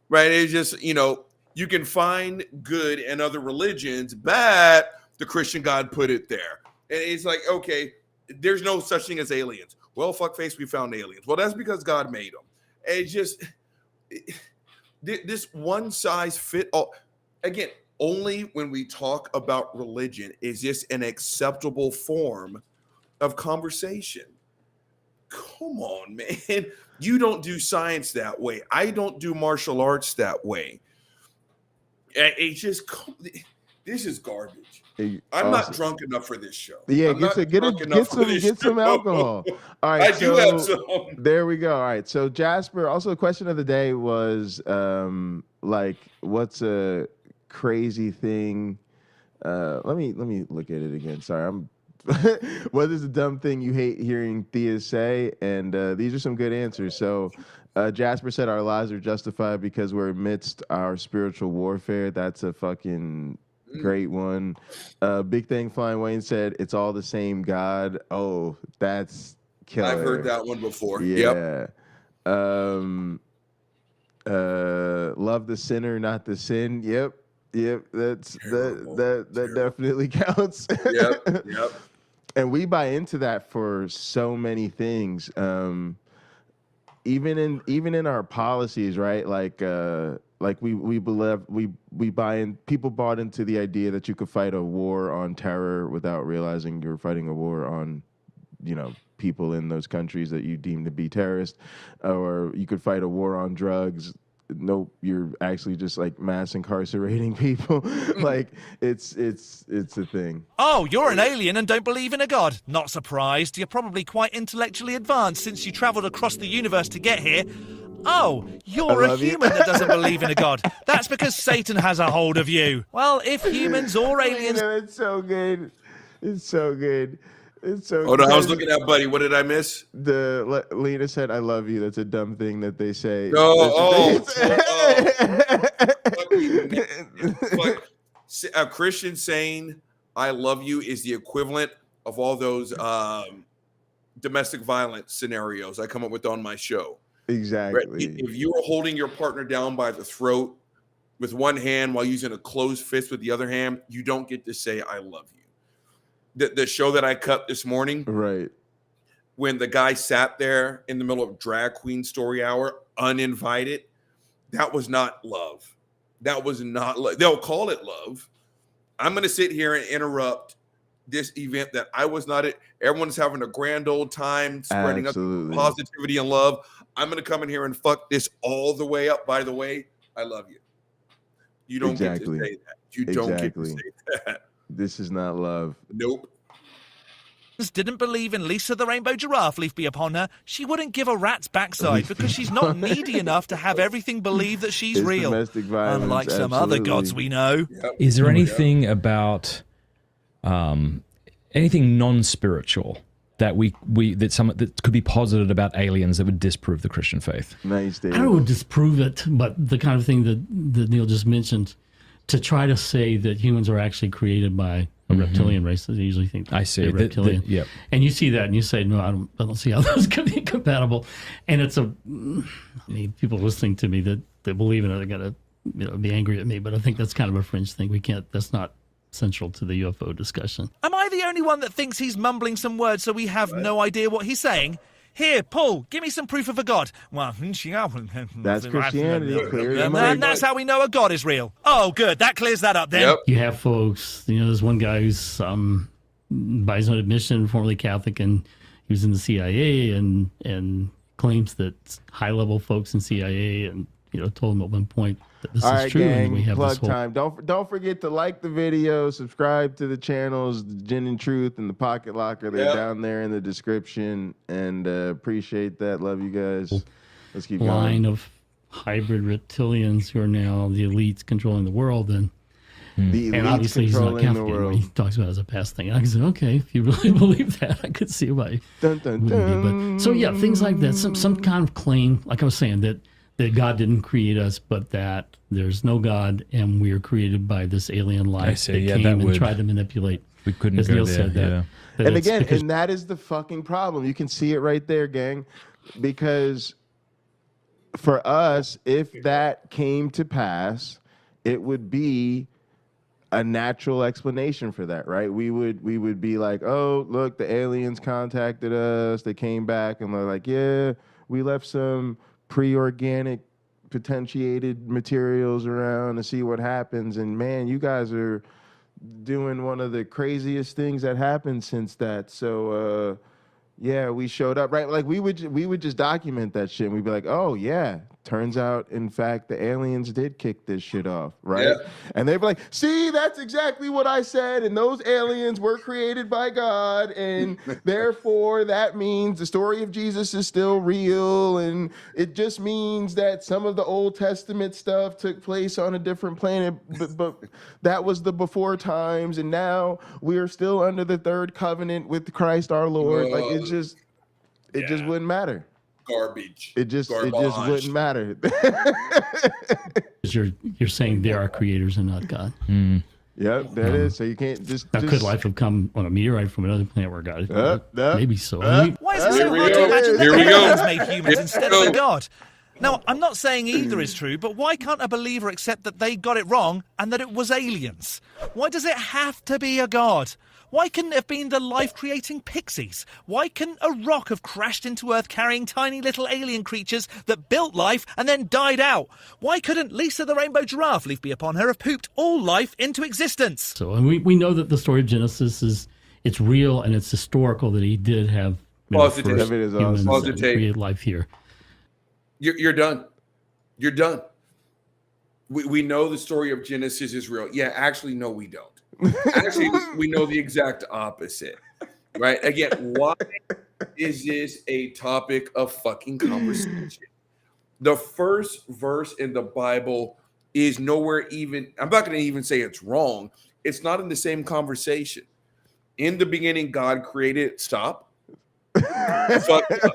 right? It's just, you can find good in other religions, but the Christian God put it there. And it's like, okay, there's no such thing as aliens. Well, fuckface, we found aliens. Well, that's because God made them. And it's just, this one size fit all. Again, only when we talk about religion is this an acceptable form of conversation. Come on, man. You don't do science that way. I don't do martial arts that way. It's just, this is garbage. I'm not drunk enough for this show. Yeah, get some alcohol. All right, I do have some. There we go. All right, so Jasper, also a question of the day was like, what's a crazy thing? Let me look at it again. Sorry, what is the dumb thing you hate hearing theists say? And these are some good answers. So Jasper said our lives are justified because we're amidst our spiritual warfare. That's a fucking great one. Big Thing Flying Wayne said it's all the same God. Oh, that's killer. I've heard that one before. Yeah. Yep. Love the sinner, not the sin. Yep. That definitely counts. Yep. And we buy into that for so many things. Even in our policies, right? Like we believe we buy in. People bought into the idea that you could fight a war on terror without realizing you're fighting a war on, people in those countries that you deem to be terrorists, or you could fight a war on drugs. Nope, you're actually just like mass incarcerating people. Like it's a thing. Oh, you're an alien and don't believe in a God. Not surprised. You're probably quite intellectually advanced since you traveled across the universe to get here. Oh, you're a human that doesn't believe in a God. That's because Satan has a hold of you. Well, if humans or aliens... It's so good. It's so good. It's so. Oh no, I was looking at Buddy. What did I miss? Lena said, "I love you." That's a dumb thing that they say. A Christian saying "I love you" is the equivalent of all those domestic violence scenarios I come up with on my show. Exactly. Right? If you are holding your partner down by the throat with one hand while using a closed fist with the other hand, you don't get to say "I love you." The show that I cut this morning, right? When the guy sat there in the middle of drag queen story hour, uninvited, that was not love. That was not love. They'll call it love. I'm going to sit here and interrupt this event that I was not at. Everyone's having a grand old time spreading up positivity and love. I'm going to come in here and fuck this all the way up. By the way, I love you. You don't get to say that. You don't get to say that. This is not love. Nope. Didn't believe in Lisa the Rainbow Giraffe, leaf be upon her. She wouldn't give a rat's backside because she's not needy enough to have everything believe that she's real. Domestic violence, unlike some other gods we know. Is there anything about anything non-spiritual that that could be posited about aliens that would disprove the Christian faith? Nice, David. I don't would disprove it, but the kind of thing that Neil just mentioned, to try to say that humans are actually created by a reptilian race, they usually think I see they're reptilian. Yep. And you see that and you say, no, I don't see how those could be compatible. And it's people listening to me that believe in it are going to be angry at me, but I think that's kind of a fringe thing. That's not central to the UFO discussion. Am I the only one that thinks he's mumbling some words so we have no idea what he's saying? Here, Paul, give me some proof of a god. That's Christianity. And that's how we know a god is real. Oh, good. That clears that up then. Yep. You have folks, there's one guy who's, by his own admission, formerly Catholic, and he was in the CIA and claims that high-level folks in CIA and, told him at one point that this is true. Gang, and we have plug this whole time. Don't forget to like the video, subscribe to the channels, the Gin and Truth and the Pocket Locker. They're down there in the description, and appreciate that. Love you guys. Let's keep line going. of hybrid reptilians who are now the elites controlling the world, and obviously he's not Catholic. He talks about it as a past thing. I can say, okay, if you really believe that, I could see why. Dun, dun, dun. But, so yeah, things like that. Some kind of claim, like I was saying, that God didn't create us, but that there's no God, and we are created by this alien life that came and tried to manipulate. We couldn't as go Neil there. said that. And again, and that is the fucking problem. You can see it right there, gang, because for us, if that came to pass, it would be a natural explanation for that, right? We would be like, oh, look, the aliens contacted us. They came back and they're like, yeah, we left some pre-organic potentiated materials around to see what happens. And man, you guys are doing one of the craziest things that happened since that. So yeah, we showed up, right? Like we would just document that shit. And we'd be like, oh yeah, turns out in fact the aliens did kick this shit off, right? Yeah. And they'd be like, see, that's exactly what I said, and those aliens were created by God, and therefore that means the story of Jesus is still real, and it just means that some of the Old Testament stuff took place on a different planet, but that was the before times, and now we're still under the third covenant with Christ our Lord. Like it just wouldn't matter. Garbage. It just wouldn't matter. You're saying they are creators and not God. Yep, that is. So you can't just. Now, could life have come on a meteorite from another planet where God is? Maybe so. Why is it so hard to imagine that aliens made humans instead of a god? Now, I'm not saying either is true, but why can't a believer accept that they got it wrong and that it was aliens? Why does it have to be a god? Why couldn't it have been the life-creating pixies? Why couldn't a rock have crashed into Earth carrying tiny little alien creatures that built life and then died out? Why couldn't Lisa the Rainbow Giraffe, leaf be upon her, have pooped all life into existence? So, and we know that the story of Genesis it's real and it's historical that he did have humans create life here. You're done. You're done. We know the story of Genesis is real. Yeah, actually, no, we don't. Actually, we know the exact opposite, right? Again, why is this a topic of fucking conversation? The first verse in the Bible is nowhere even, I'm not going to even say it's wrong. It's not in the same conversation. In the beginning, God created it. Stop. Fucked up.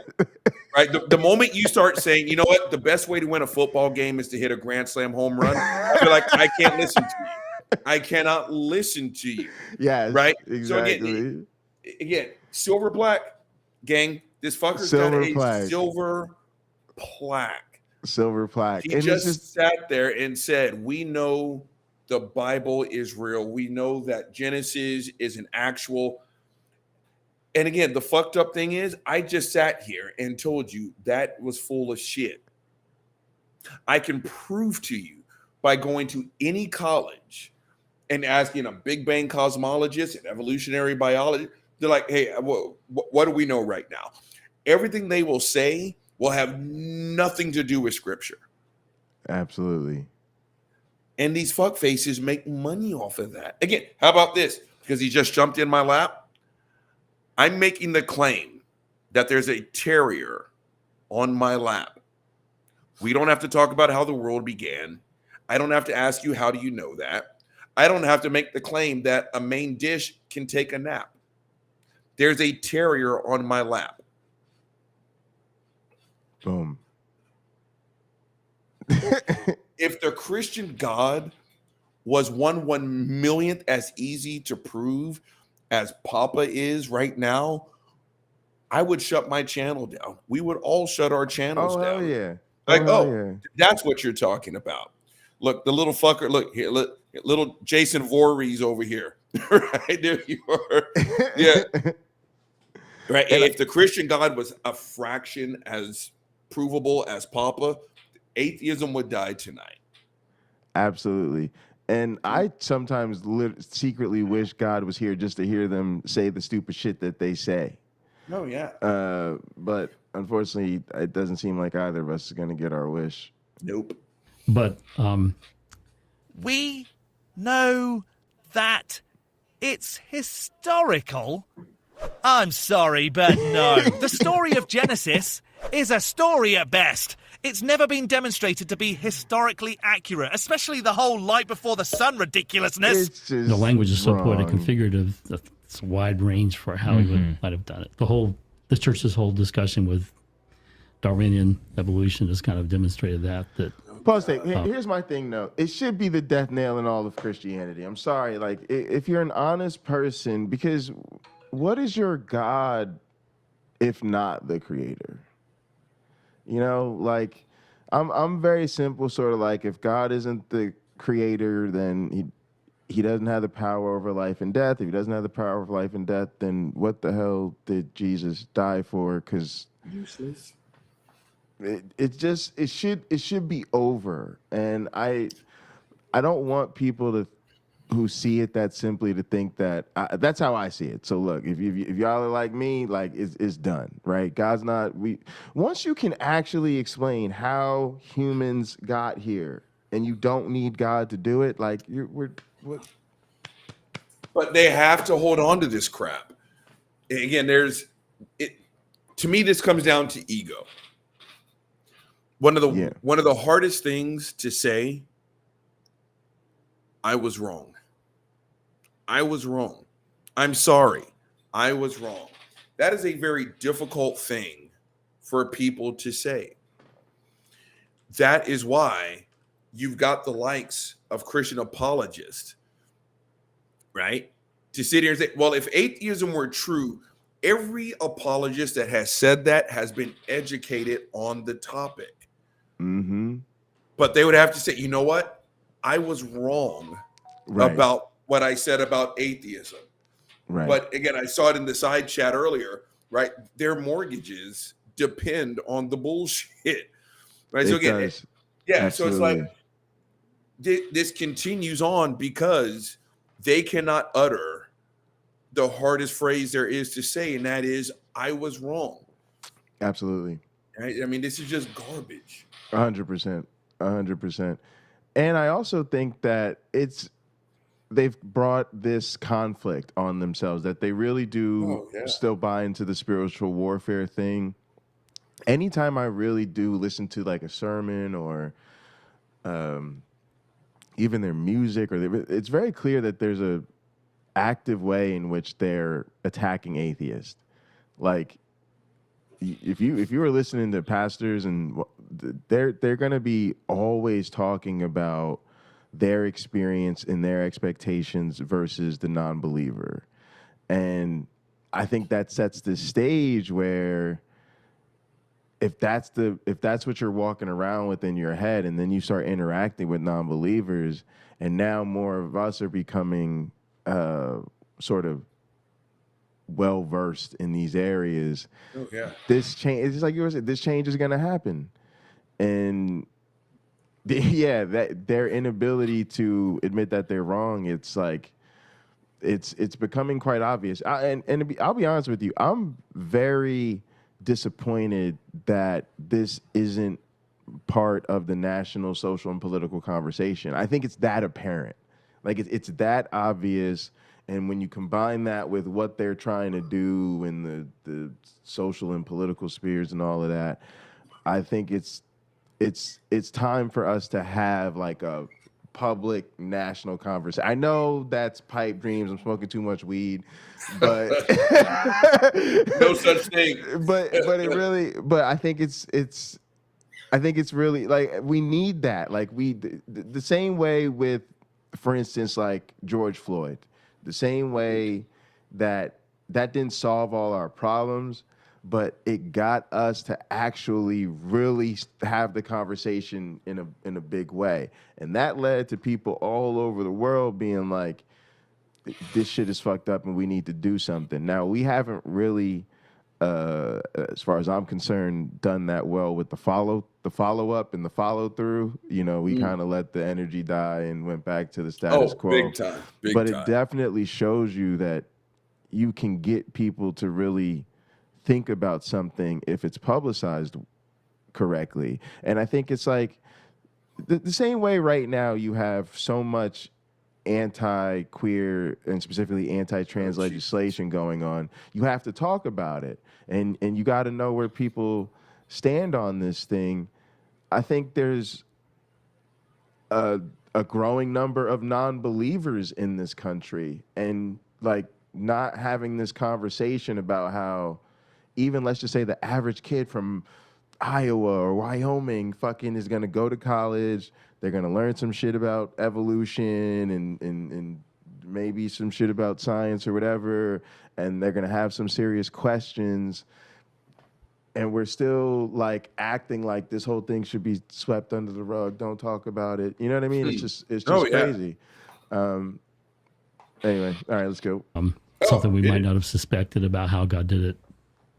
Right? The moment you start saying, you know what, the best way to win a football game is to hit a grand slam home run, I feel like I can't listen to you. I cannot listen to you. Yes, right? exactly. So again, silver plaque, gang. This fucker's Silver got a plaque. silver plaque. Silver plaque. He And just sat there and said, we know the Bible is real. We know that Genesis is an actual. And again, the fucked up thing is, I just sat here and told you that was full of shit. I can prove to you by going to any college and asking a Big Bang cosmologist, an evolutionary biologist. They're like, hey, what do we know right now? Everything they will say will have nothing to do with scripture. Absolutely. And these fuckfaces make money off of that. Again, how about this? Because he just jumped in my lap. I'm making the claim that there's a terrier on my lap. We don't have to talk about how the world began. I don't have to ask you, how do you know that? I don't have to make the claim that a main dish can take a nap. There's a terrier on my lap. Boom. If the Christian God was 1/1,000,000th as easy to prove as Papa is right now, I would shut my channel down. We would all shut our channels down. Hell yeah. Like, yeah. That's what you're talking about. Look, the little fucker, look here, look, little Jason Voorhees over here. Right there you are. Yeah. Right. And if the Christian God was a fraction as provable as Papa, atheism would die tonight. Absolutely. And I sometimes secretly wish God was here just to hear them say the stupid shit that they say. Oh, yeah. But unfortunately, it doesn't seem like either of us is going to get our wish. Nope. But we know that it's historical. I'm sorry, but no. The story of Genesis is a story at best. It's never been demonstrated to be historically accurate, especially the whole light before the sun ridiculousness. The language is so poetic and figurative. It's a wide range for how he might have done it. The church's whole discussion with Darwinian evolution has kind of demonstrated that. Pause. Here's my thing, though. It should be the death nail in all of Christianity. I'm sorry. Like, if you're an honest person, because what is your God if not the creator? You know, like, I'm very simple, sort of like, if God isn't the creator, then he doesn't have the power over life and death. If he doesn't have the power over life and death, then what the hell did Jesus die for? Because useless. It should be over. And I don't want people who see it that simply to think that that's how I see it. So look, if y'all are like me, like it's done, right? God's not. Once you can actually explain how humans got here, and you don't need God to do it, like what? But they have to hold on to this crap. Again, to me, this comes down to ego. One of the hardest things to say, I was wrong. I was wrong. I'm sorry. I was wrong. That is a very difficult thing for people to say. That is why you've got the likes of Christian apologists, right? To sit here and say, well, if atheism were true, every apologist that has said that has been educated on the topic. Mm-hmm. But they would have to say, you know what? I was wrong about what I said about atheism. Right. But again, I saw it in the side chat earlier, right? Their mortgages depend on the bullshit. Right. So again, Absolutely. So it's like this continues on because they cannot utter the hardest phrase there is to say, and that is, I was wrong. Absolutely. Right? I mean, this is just garbage. 100%. 100%. And I also think that they've brought this conflict on themselves, that they really do still buy into the spiritual warfare thing. Anytime I really do listen to like a sermon or even their music, it's very clear that there's active way in which they're attacking atheists. Like, if you were listening to pastors, and they're going to be always talking about their experience and their expectations versus the non-believer. And I think that sets the stage where if that's what you're walking around with in your head, and then you start interacting with non-believers, and now more of us are becoming sort of well-versed in these areas. Oh, yeah. This change, it's like you were saying, this change is going to happen. And that their inability to admit that they're wrong, it's like, it's becoming quite obvious. I'll be honest with you, I'm very disappointed that this isn't part of the national social and political conversation. I think it's that apparent. Like, it's that obvious. And when you combine that with what they're trying to do in the social and political spheres and all of that, I think it's time for us to have like a public national conversation. I know that's pipe dreams. I'm smoking too much weed, but no such thing. But I think it's really like we need that. Like the same way with, for instance, like George Floyd. The same way that didn't solve all our problems, but it got us to actually really have the conversation in a big way. And that led to people all over the world being like, this shit is fucked up and we need to do something. Now, we haven't really, as far as I'm concerned, done that well with the follow-up and the follow-through. You know, we kind of let the energy die and went back to the status quo. Big time. But it definitely shows you that you can get people to really think about something if it's publicized correctly. And I think it's like the same way right now you have so much anti-queer and specifically anti-trans legislation going on. You have to talk about it, and you got to know where people stand on this thing. I think there's a growing number of non-believers in this country, and like not having this conversation about how even, let's just say, the average kid from Iowa or Wyoming fucking is going to go to college. They're going to learn some shit about evolution and maybe some shit about science or whatever, and they're going to have some serious questions. And we're still like acting like this whole thing should be swept under the rug. Don't talk about it. You know what I mean? It's just crazy. Anyway, all right, let's go. Something we might not have suspected about how God did it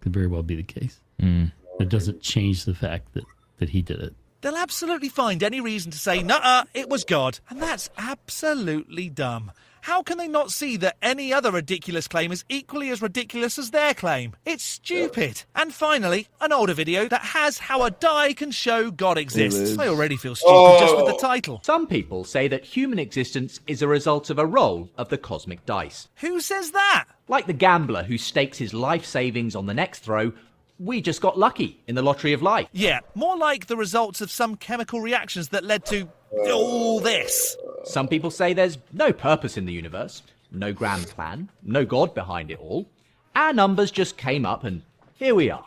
could very well be the case. It doesn't change the fact that he did it. They'll absolutely find any reason to say, nuh-uh, it was God. And that's absolutely dumb. How can they not see that any other ridiculous claim is equally as ridiculous as their claim? It's stupid. And finally, an older video that has how a die can show God exists. I already feel stupid just with the title. Some people say that human existence is a result of a roll of the cosmic dice. Who says that? Like the gambler who stakes his life savings on the next throw, we just got lucky in the lottery of life. Yeah, more like the results of some chemical reactions that led to all this. Some people say there's no purpose in the universe, no grand plan, no God behind it all. Our numbers just came up and here we are.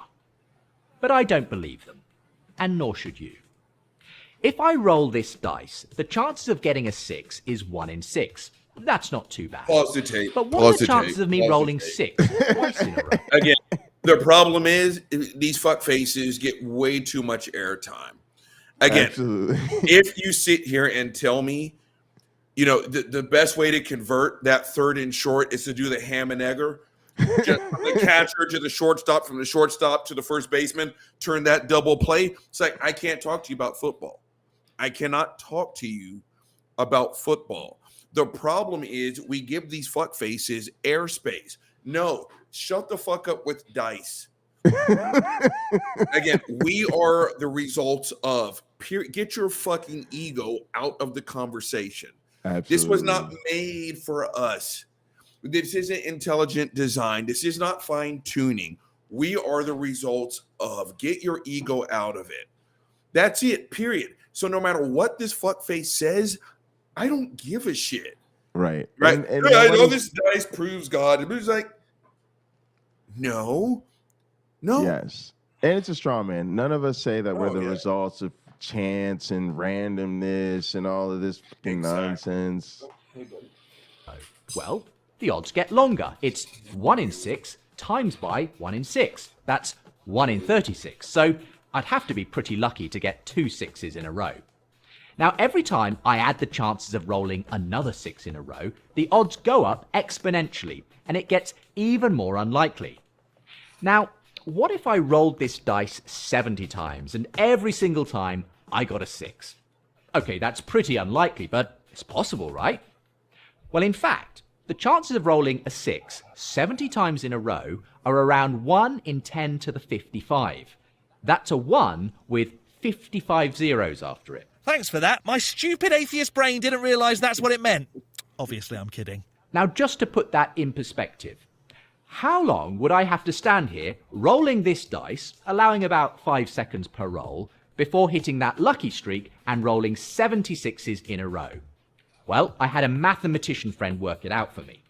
But I don't believe them, and nor should you. If I roll this dice, the chances of getting a 6 is 1 in 6. That's not too bad. Pause the tape. But what are the chances of me rolling 6 twice in a row? Again, the problem is these fuckfaces get way too much airtime. Again, Absolutely. If you sit here and tell me, you know, the best way to convert that third and short is to do the ham and egger. Just from the catcher to the shortstop, from the shortstop to the first baseman, turn that double play. It's like, I can't talk to you about football. I cannot talk to you about football. The problem is we give these fuckfaces airspace. No, shut the fuck up with dice. Again, we are the results of get your fucking ego out of the conversation. Absolutely. This was not made for us. This isn't intelligent design. This is not fine tuning. We are the results of get your ego out of it. That's it, period. So no matter what this fuckface says, I don't give a shit. Right. Right. And I know this dice proves God. And it's like, no. Yes. And it's a straw man. None of us say that we're the results of chance and randomness and all of this fucking nonsense. Well, the odds get longer. It's 1 in 6 times by 1 in 6. That's 1 in 36. So I'd have to be pretty lucky to get 2 6s in a row. Now, every time I add the chances of rolling another 6 in a row, the odds go up exponentially, and it gets even more unlikely. Now, what if I rolled this dice 70 times, and every single time I got a 6? Okay, that's pretty unlikely, but it's possible, right? Well, in fact, the chances of rolling a 6 70 times in a row are around 1 in 10 to the 55. That's a 1 with 55 zeros after it. Thanks for that. My stupid atheist brain didn't realise that's what it meant. Obviously, I'm kidding. Now, just to put that in perspective, how long would I have to stand here rolling this dice, allowing about 5 seconds per roll, before hitting that lucky streak and rolling 76s in a row? Well, I had a mathematician friend work it out for me.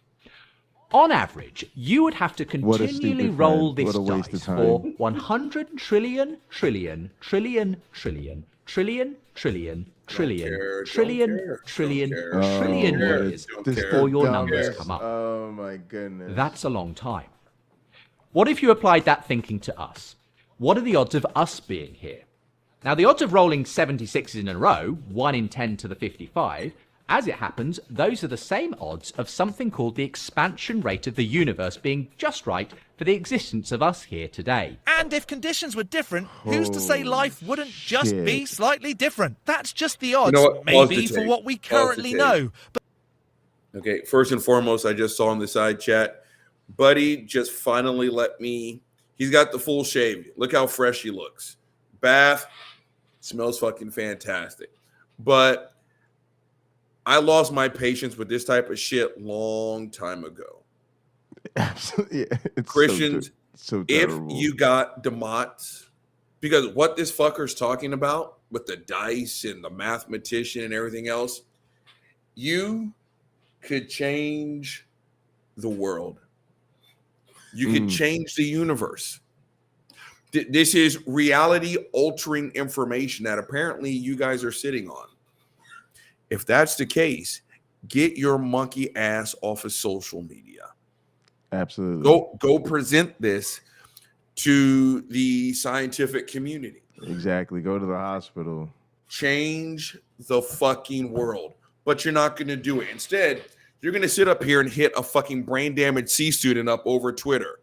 On average, you would have to continually roll this dice for 100 trillion, trillion, trillion, trillion, trillion, trillion, trillion, trillion, trillion, trillion years before your numbers come up. Oh my goodness. That's a long time. What if you applied that thinking to us? What are the odds of us being here? Now, the odds of rolling 76s in a row, 1 in 10 to the 55, as it happens, those are the same odds of something called the expansion rate of the universe being just right for the existence of us here today. And if conditions were different, who's to say life wouldn't just be slightly different? That's just the odds, maybe, for what we currently know. But okay, first and foremost, I just saw in the side chat, Buddy just finally let me, he's got the full shave. Look how fresh he looks. Bath, smells fucking fantastic. But I lost my patience with this type of shit long time ago. Absolutely. Yeah, it's Christians, so if terrible. you got demots, because what this fucker's talking about with the dice and the mathematician and everything else, you could change the world. You could change the universe. This is reality altering information that apparently you guys are sitting on. If that's the case, get your monkey ass off of social media. Absolutely. Go present this to the scientific community. Exactly. Go to the hospital. Change the fucking world. But you're not going to do it. Instead, you're going to sit up here and hit a fucking brain damaged C student up over Twitter.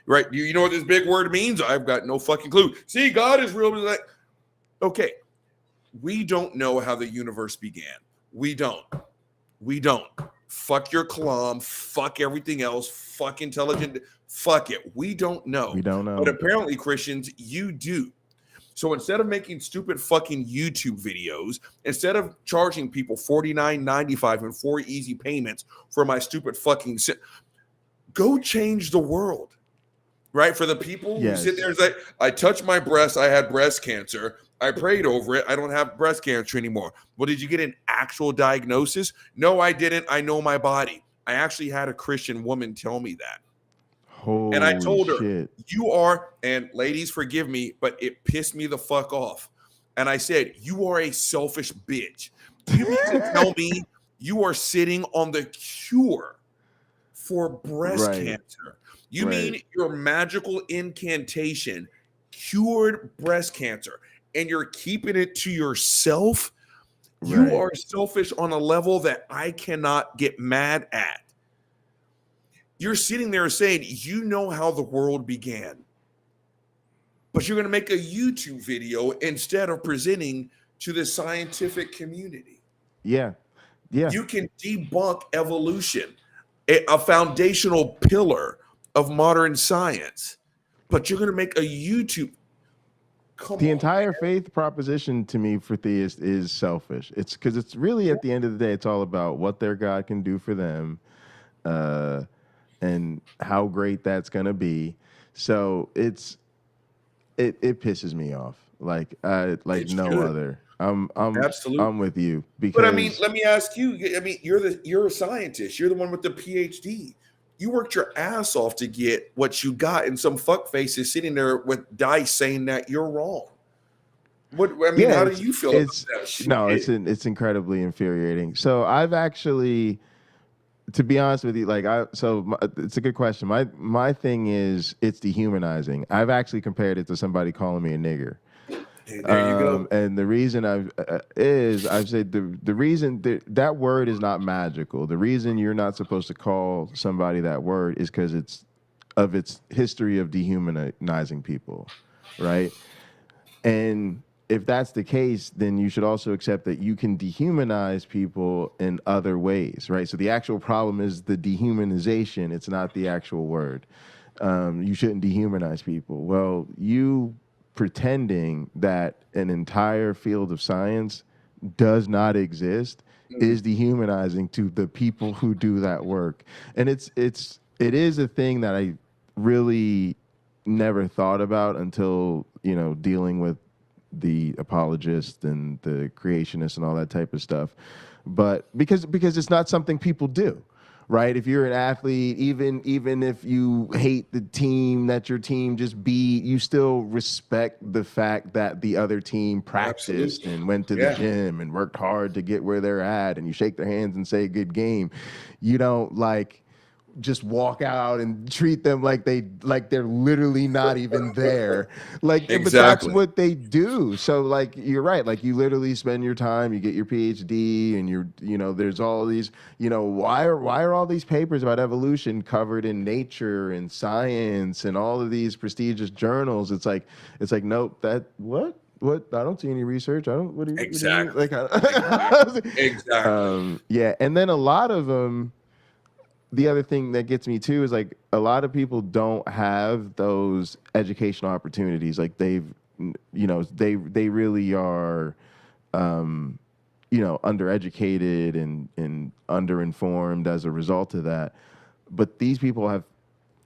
Right? You know what this big word means? I've got no fucking clue. See, God is real. Like, okay. We don't know how the universe began. We don't. Fuck your kalam. Fuck everything else. Fuck intelligent. Fuck it. We don't know. We don't know. But apparently, Christians, you do. So instead of making stupid fucking YouTube videos, instead of charging people $49.95 and 4 easy payments for my stupid fucking go change the world. Right? For the people who sit there and say, I touched my breast, I had breast cancer. I prayed over it. I don't have breast cancer anymore. Well, did you get an actual diagnosis? No, I didn't. I know my body. I actually had a Christian woman tell me that. Holy and I told her, shit. you are, and ladies, forgive me, but it pissed me the fuck off. And I said, you are a selfish bitch. You mean to tell me you are sitting on the cure for breast cancer? You mean your magical incantation cured breast cancer and you're keeping it to yourself? You are selfish on a level that I cannot get mad at. You're sitting there saying, you know how the world began, but you're going to make a YouTube video instead of presenting to the scientific community. Yeah. You can debunk evolution, a foundational pillar of modern science, but you're going to make a YouTube. The entire faith proposition to me for theists is selfish. It's because it's really at the end of the day, it's all about what their God can do for them, and how great that's going to be. So it pisses me off like no other. Absolutely. I'm with you because. But I mean, let me ask you. I mean, you're a scientist. You're the one with the PhD. You worked your ass off to get what you got, and some fuckface is sitting there with dice saying that you're wrong. What I mean, how do you feel about that shit? No, it's incredibly infuriating. So I've actually, to be honest with you, it's a good question. My thing is it's dehumanizing. I've actually compared it to somebody calling me a nigger. Hey, there you go. And the reason I've said the reason that word is not magical. The reason you're not supposed to call somebody that word is because it's of its history of dehumanizing people, right? And if that's the case, then you should also accept that you can dehumanize people in other ways, right? So the actual problem is the dehumanization. It's not the actual word. You shouldn't dehumanize people. Well, you pretending that an entire field of science does not exist is dehumanizing to the people who do that work. And it is a thing that I really never thought about until, dealing with the apologists and the creationists and all that type of stuff. But because it's not something people do. Right, if you're an athlete, even if you hate the team that your team just beat, you still respect the fact that the other team practiced and went to the gym and worked hard to get where they're at, and you shake their hands and say good game. You don't just walk out and treat them like they're literally not even there. But that's what they do. So you're right. You literally spend your time, you get your PhD, and there's all these, why are all these papers about evolution covered in Nature and Science and all of these prestigious journals? It's like nope, what? I don't see any research. What do you exactly. Exactly. Yeah, and then a lot of them. The other thing that gets me too is a lot of people don't have those educational opportunities. They really are, undereducated and underinformed as a result of that. But these people have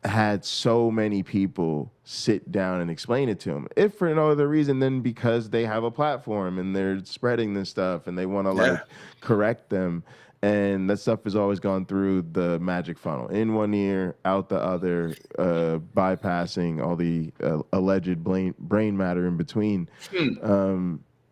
had so many people sit down and explain it to them, if for no other reason than because they have a platform and they're spreading this stuff and they want to correct them. And that stuff has always gone through the magic funnel, in one ear, out the other, bypassing all the alleged brain matter in between.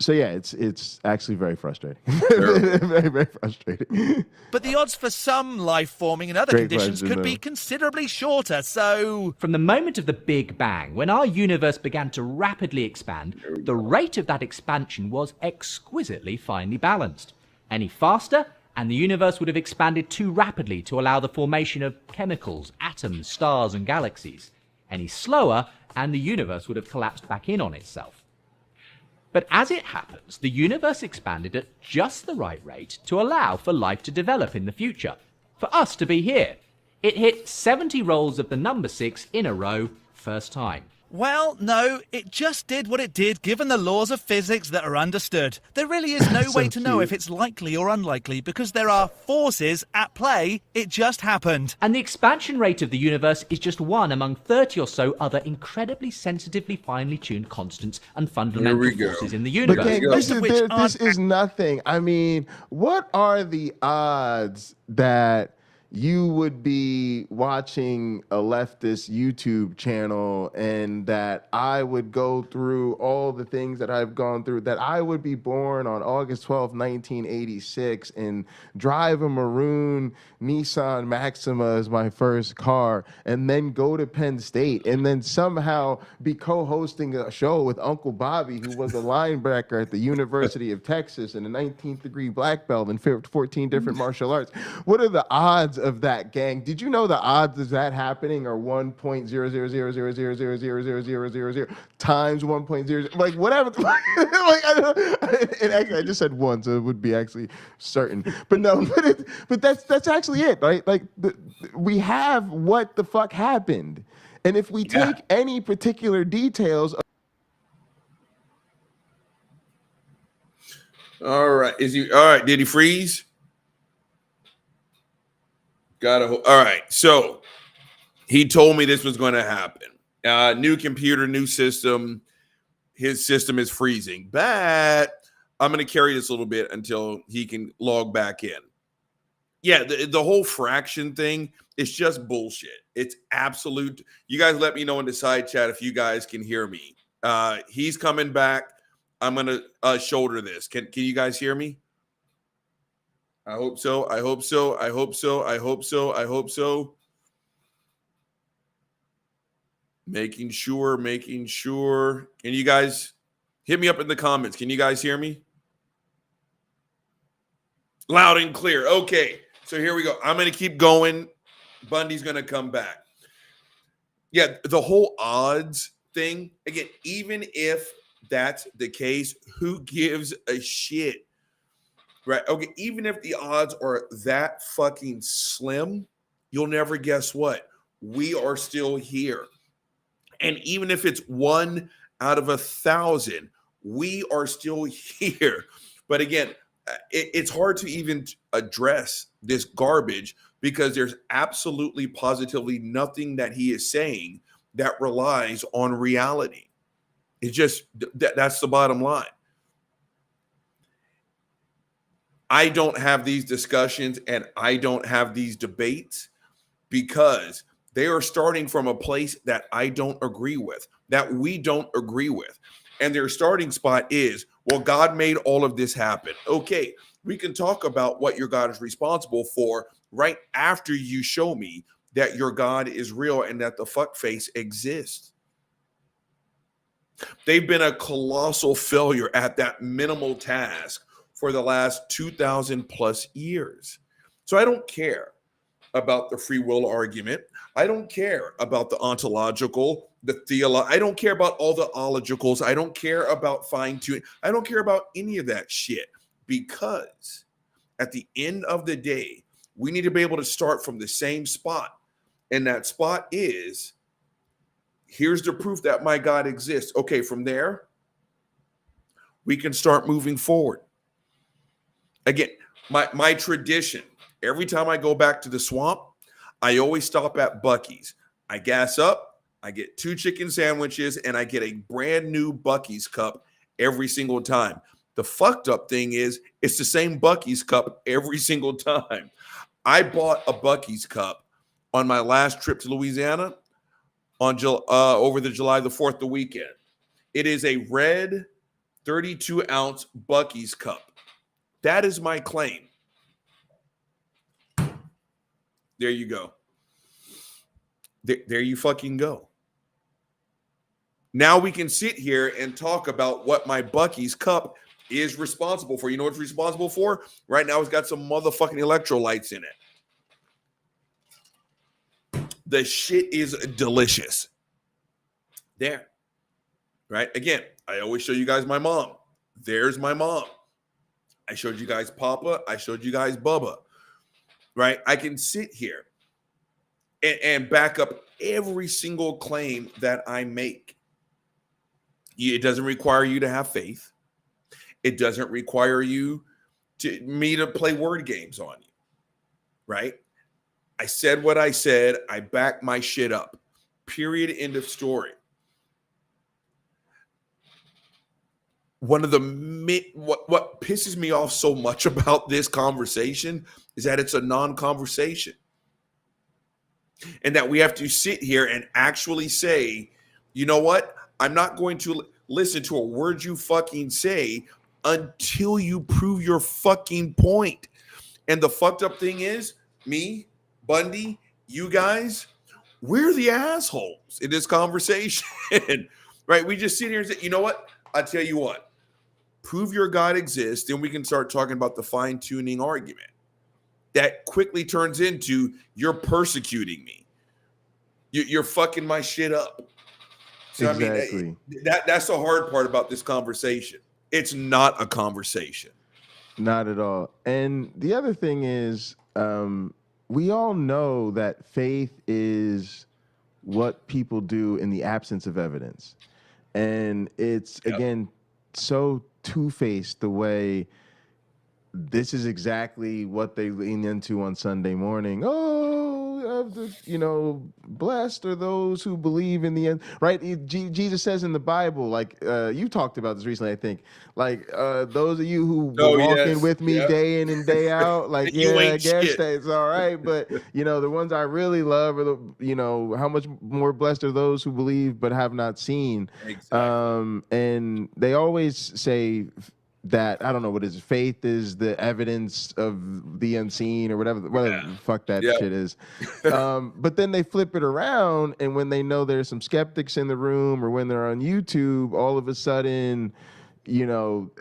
So yeah, it's actually very frustrating. Very, very frustrating. But the odds for some life forming in other conditions could be considerably shorter, so... From the moment of the Big Bang, when our universe began to rapidly expand, the rate of that expansion was exquisitely finely balanced. Any faster, and the universe would have expanded too rapidly to allow the formation of chemicals, atoms, stars, and galaxies. Any slower, and the universe would have collapsed back in on itself. But as it happens, the universe expanded at just the right rate to allow for life to develop in the future, for us to be here. It hit 70 rolls of the number 6 in a row, first time. Well, no, it just did what it did given the laws of physics that are understood. There really is no way to know if it's likely or unlikely because there are forces at play. It just happened. And the expansion rate of the universe is just one among 30 or so other incredibly sensitively finely tuned constants and fundamental forces in the universe. But this is nothing. I mean, what are the odds that you would be watching a leftist YouTube channel and that I would go through all the things that I've gone through, that I would be born on August 12, 1986 and drive a maroon Nissan Maxima as my first car and then go to Penn State and then somehow be co-hosting a show with Uncle Bobby, who was a linebacker at the University of Texas and a 19th degree black belt in 14 different martial arts. What are the odds of that, gang? Did you know the odds of that happening are 1.00000000000 times 1.0, like whatever. And actually, I just said one, so it would be actually certain. But no, but that's actually it, right? We have what the fuck happened, and if we take any particular details. All right, all right? Did he freeze? All right, so he told me this was going to happen. New computer, new system. His system is freezing. But I'm going to carry this a little bit until he can log back in. Yeah, the whole fraction thing is just bullshit. It's absolute. You guys let me know in the side chat if you guys can hear me. He's coming back. I'm going to shoulder this. Can you guys hear me? I hope so. I hope so. I hope so. I hope so. I hope so. Making sure. Can you guys hit me up in the comments? Can you guys hear me? Loud and clear. Okay. So here we go. I'm going to keep going. Bundy's going to come back. Yeah, the whole odds thing. Again, even if that's the case, who gives a shit? Right? Okay, even if the odds are that fucking slim, you'll never guess what? We are still here. And even if it's 1 out of 1,000, we are still here. But again, it's hard to even address this garbage because there's absolutely positively nothing that he is saying that relies on reality. It's just that's the bottom line. I don't have these discussions and I don't have these debates because they are starting from a place that I don't agree with, that we don't agree with. And their starting spot is, well, God made all of this happen. Okay, we can talk about what your God is responsible for right after you show me that your God is real and that the fuckface exists. They've been a colossal failure at that minimal task for the last 2,000 plus years. So I don't care about the free will argument. I don't care about the ontological, the theological. I don't care about all the ologicals. I don't care about fine-tuning. I don't care about any of that shit because at the end of the day, we need to be able to start from the same spot. And that spot is, here's the proof that my God exists. Okay, from there, we can start moving forward. Again, my tradition, every time I go back to the swamp, I always stop at Buc-ee's. I gas up, I get 2 chicken sandwiches, and I get a brand new Buc-ee's cup every single time. The fucked up thing is it's the same Buc-ee's cup every single time. I bought a Buc-ee's cup on my last trip to Louisiana on over the July the 4th, the weekend. It is a red 32-ounce Buc-ee's cup. That is my claim. There you go. There you fucking go. Now we can sit here and talk about what my Buc-ee's cup is responsible for. You know what it's responsible for? Right now it's got some motherfucking electrolytes in it. The shit is delicious. There. Right? Again, I always show you guys my mom. There's my mom. I showed you guys Papa. I showed you guys Bubba. Right? I can sit here and back up every single claim that I make. It doesn't require you to have faith. It doesn't require me to play word games on you. Right? I said what I said. I back my shit up. Period. End of story. One of the what pisses me off so much about this conversation is that it's a non-conversation. And that we have to sit here and actually say, you know what? I'm not going to listen to a word you fucking say until you prove your fucking point. And the fucked up thing is, me, Bundy, you guys, we're the assholes in this conversation. Right? We just sit here and say, you know what? I'll tell you what. Prove your God exists, then we can start talking about the fine-tuning argument. That quickly turns into, you're persecuting me. You're fucking my shit up. So, Exactly. I mean, that's the hard part about this conversation. It's not a conversation. Not at all. And the other thing is, we all know that faith is what people do in the absence of evidence. And it's, again, so two-faced the way this is exactly what they lean into on Sunday morning. Oh, of the, blessed are those who believe in the end, right? Jesus says in the Bible, like, you talked about this recently, I think, like, those of you who were walking with me day in and day out, like, I guess that's all right. But, the ones I really love are the, how much more blessed are those who believe but have not seen. Exactly. And they always say that, I don't know what is faith is the evidence of the unseen or whatever the fuck that shit is. But then they flip it around, and when they know there's some skeptics in the room or when they're on YouTube, all of a sudden,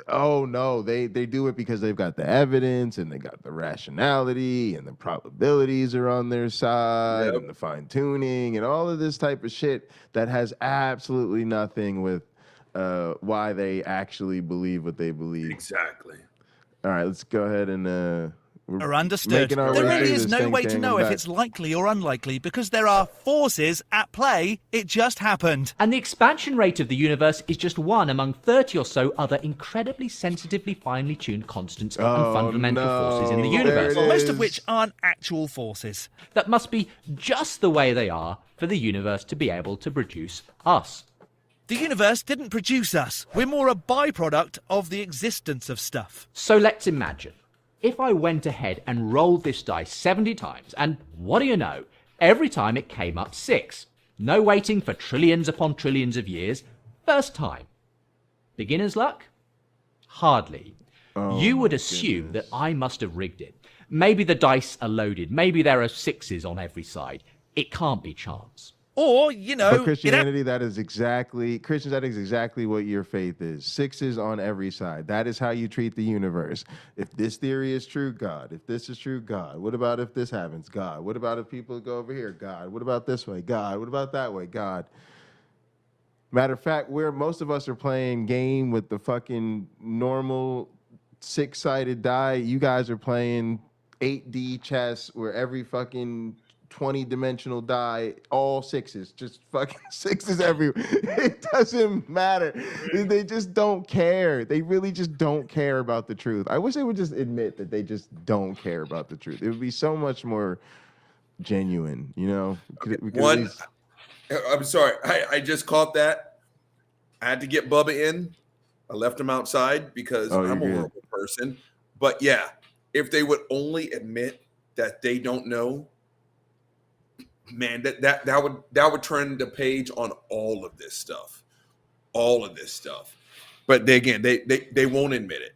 oh no, they do it because they've got the evidence and they got the rationality and the probabilities are on their side and the fine tuning and all of this type of shit that has absolutely nothing with why they actually believe what they believe. Exactly. All right, let's go ahead and are understood. There really is no way to know if it's likely or unlikely because there are forces at play. It just happened. And the expansion rate of the universe is just one among 30 or so other incredibly sensitively finely tuned constants and fundamental forces in the universe. Most of which aren't actual forces. That must be just the way they are for the universe to be able to produce us. The universe didn't produce us. We're more a byproduct of the existence of stuff. So let's imagine, if I went ahead and rolled this dice 70 times, and what do you know, every time it came up 6. No waiting for trillions upon trillions of years. First time. Beginner's luck? Hardly. You would assume that I must have rigged it. Maybe the dice are loaded. Maybe there are 6s on every side. It can't be chance. Or, but Christianity, that is exactly what your faith is. 6s on every side. That is how you treat the universe. If this theory is true, God. If this is true, God. What about if this happens? God. What about if people go over here? God. What about this way? God. What about that way? God. Matter of fact, most of us are playing game with the fucking normal 6-sided die. You guys are playing 8D chess where every fucking 20-dimensional die, all 6s, just fucking 6s everywhere. It doesn't matter. They just don't care. They really just don't care about the truth. I wish they would just admit that they just don't care about the truth. It would be so much more genuine, I'm sorry. I just caught that. I had to get Bubba in. I left him outside because I'm a horrible person. But yeah, if they would only admit that they don't know, man, that would turn the page on all of this stuff. But they won't admit it.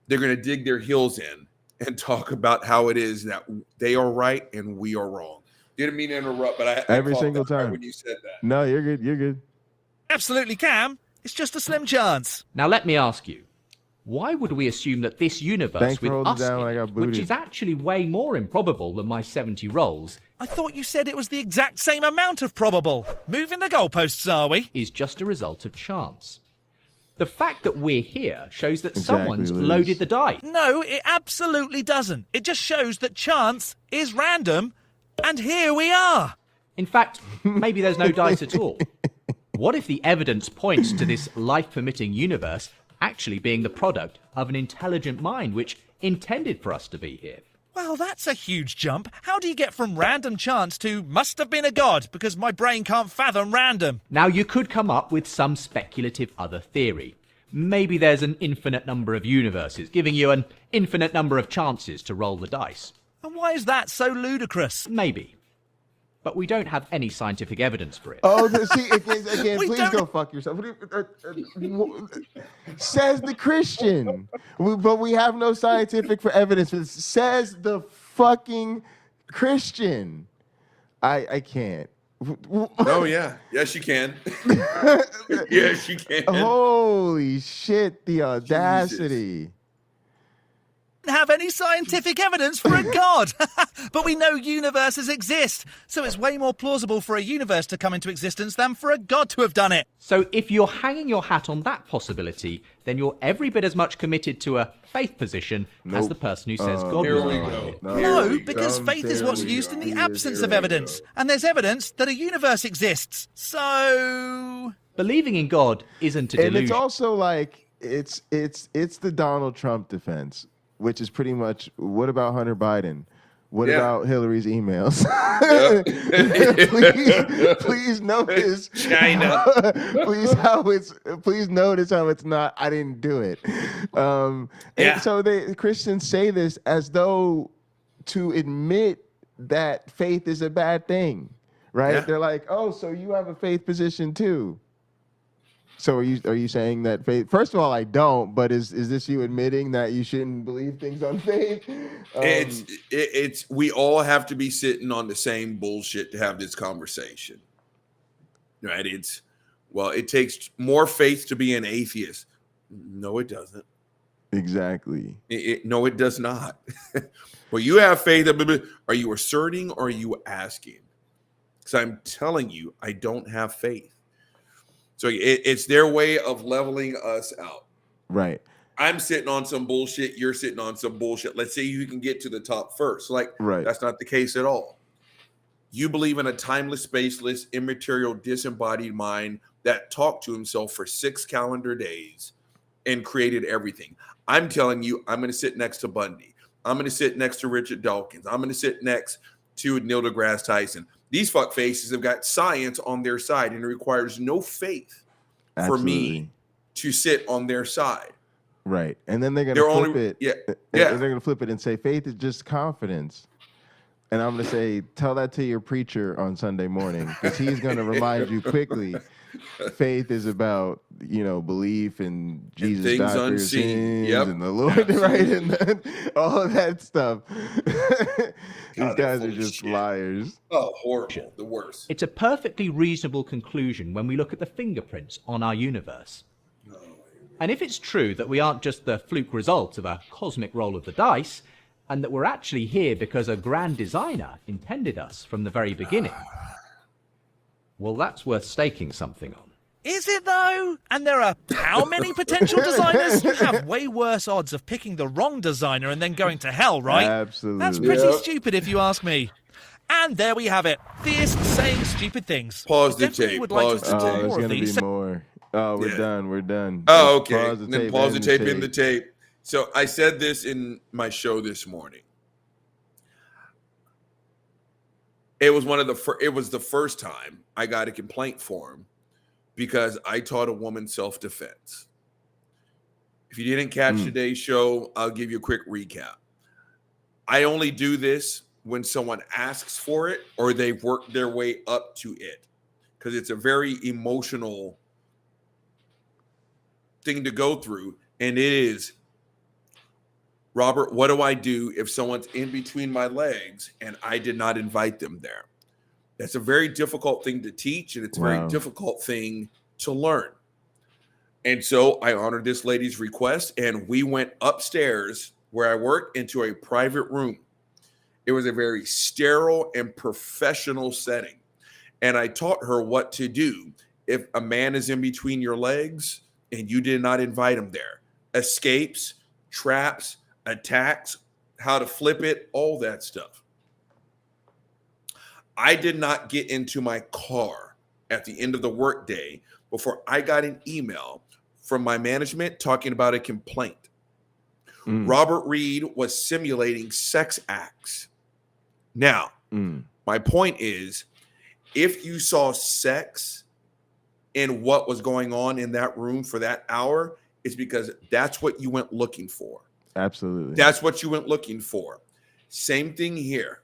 They're going to dig their heels in and talk about how it is that they are right and we are wrong. Didn't mean to interrupt, but I every single time when you said that. No, you're good. Absolutely, Cam. It's just a slim chance. Now let me ask you, why would we assume that this universe with us in it, which is actually way more improbable than my 70 rolls, I thought you said it was the exact same amount of probable. Moving the goalposts, are we? Is just a result of chance. The fact that we're here shows that someone's loaded the die. No, it absolutely doesn't. It just shows that chance is random, and here we are. In fact, maybe there's no dice at all. What if the evidence points to this life-permitting universe actually being the product of an intelligent mind which intended for us to be here? Well, that's a huge jump. How do you get from random chance to must have been a god because my brain can't fathom random? Now, you could come up with some speculative other theory. Maybe there's an infinite number of universes, giving you an infinite number of chances to roll the dice. And why is that so ludicrous? Maybe. But we don't have any scientific evidence for it. Oh, see, again please go fuck yourself. Says the Christian. But we have no scientific evidence for this. Says the fucking Christian. I can't. Oh, yeah. Yes, you can. Yes, you can. Holy shit, the audacity. Jesus. Have any scientific evidence for a god, but we know universes exist, so it's way more plausible for a universe to come into existence than for a god to have done it. So if you're hanging your hat on that possibility, then you're every bit as much committed to a faith position as the person who says God was behind it. No, because faith is what's used in the absence of evidence, and there's evidence that a universe exists. So believing in God isn't a delusion. And it's also like it's the Donald Trump defense, which is pretty much, what about Hunter Biden? What about Hillary's emails? please notice China. please notice how it's not. I didn't do it. And so the Christians say this as though to admit that faith is a bad thing, right? Yeah. They're like, oh, so you have a faith position too. So are you saying that faith? First of all, I don't. But is this you admitting that you shouldn't believe things on faith? It's we all have to be sitting on the same bullshit to have this conversation, right? It takes more faith to be an atheist. No, it doesn't. Exactly. No, it does not. Well, you have faith. Are you asserting or are you asking? Because I'm telling you, I don't have faith. So it's their way of leveling us out. Right. I'm sitting on some bullshit. You're sitting on some bullshit. Let's say you can get to the top first. That's not the case at all. You believe in a timeless, spaceless, immaterial, disembodied mind that talked to himself for 6 calendar days and created everything. I'm telling you, I'm going to sit next to Bundy. I'm going to sit next to Richard Dawkins. I'm going to sit next to Neil deGrasse Tyson. These fuck faces have got science on their side, and it requires no faith for me to sit on their side. Right. And then they're going to flip it. Yeah. They're going to flip it and say faith is just confidence. And I'm going to say, tell that to your preacher on Sunday morning, because he's going to remind you quickly. Faith is about, belief in Jesus and died for your sins and the Lord, right? And then all of that stuff. These guys are just liars. Oh, horrible. The worst. It's a perfectly reasonable conclusion when we look at the fingerprints on our universe. And if it's true that we aren't just the fluke result of a cosmic roll of the dice, and that we're actually here because a grand designer intended us from the very beginning, well, that's worth staking something on. Is it though? And there are how many potential designers? You have way worse odds of picking the wrong designer and then going to hell, right? Absolutely. That's pretty stupid if you ask me. And there we have it. Theists saying stupid things. Pause the tape. There's going to be more. Oh, we're done. We're done. Oh, okay. Then pause the tape in the tape. So I said this in my show this morning. It was the first time I got a complaint form because I taught a woman self-defense. If you didn't catch today's show, I'll give you a quick recap. I only do this when someone asks for it or they've worked their way up to it, because it's a very emotional thing to go through. And it is, Robert, what do I do if someone's in between my legs and I did not invite them there? That's a very difficult thing to teach, and it's a very difficult thing to learn. And so I honored this lady's request, and we went upstairs where I work into a private room. It was a very sterile and professional setting. And I taught her what to do if a man is in between your legs and you did not invite him there. Escapes, traps, attacks, how to flip it, all that stuff. I did not get into my car at the end of the workday before I got an email from my management talking about a complaint. Robert Reed was simulating sex acts. Now, my point is, if you saw sex in what was going on in that room for that hour, it's because that's what you went looking for. Absolutely. That's what you went looking for. Same thing here,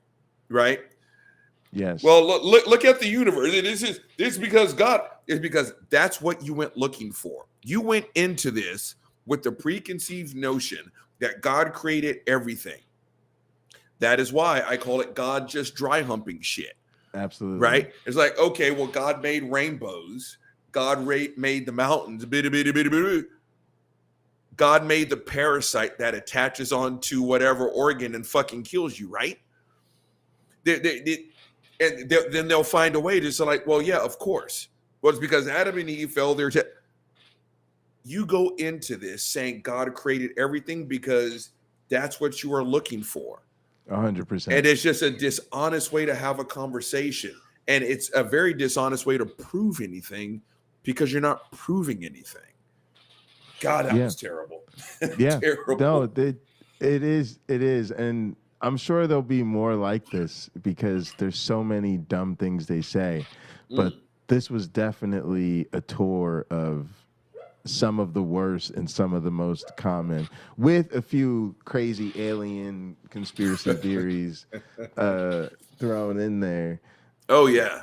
right? Yes. Well, look at the universe. This is because God. It's because that's what you went looking for. You went into this with the preconceived notion that God created everything. That is why I call it God just dry humping shit. Absolutely. Right? It's like, okay, well, God made rainbows. God made the mountains. God made the parasite that attaches onto whatever organ and fucking kills you, right? And then they'll find a way to say, like, well, yeah, of course. Well, it's because Adam and Eve fell there. You go into this saying God created everything because that's what you are looking for. 100%. And it's just a dishonest way to have a conversation. And it's a very dishonest way to prove anything, because you're not proving anything. God, that was terrible. Yeah. Terrible. No, it is. And I'm sure there'll be more like this because there's so many dumb things they say. But this was definitely a tour of some of the worst and some of the most common, with a few crazy alien conspiracy theories thrown in there. Oh yeah.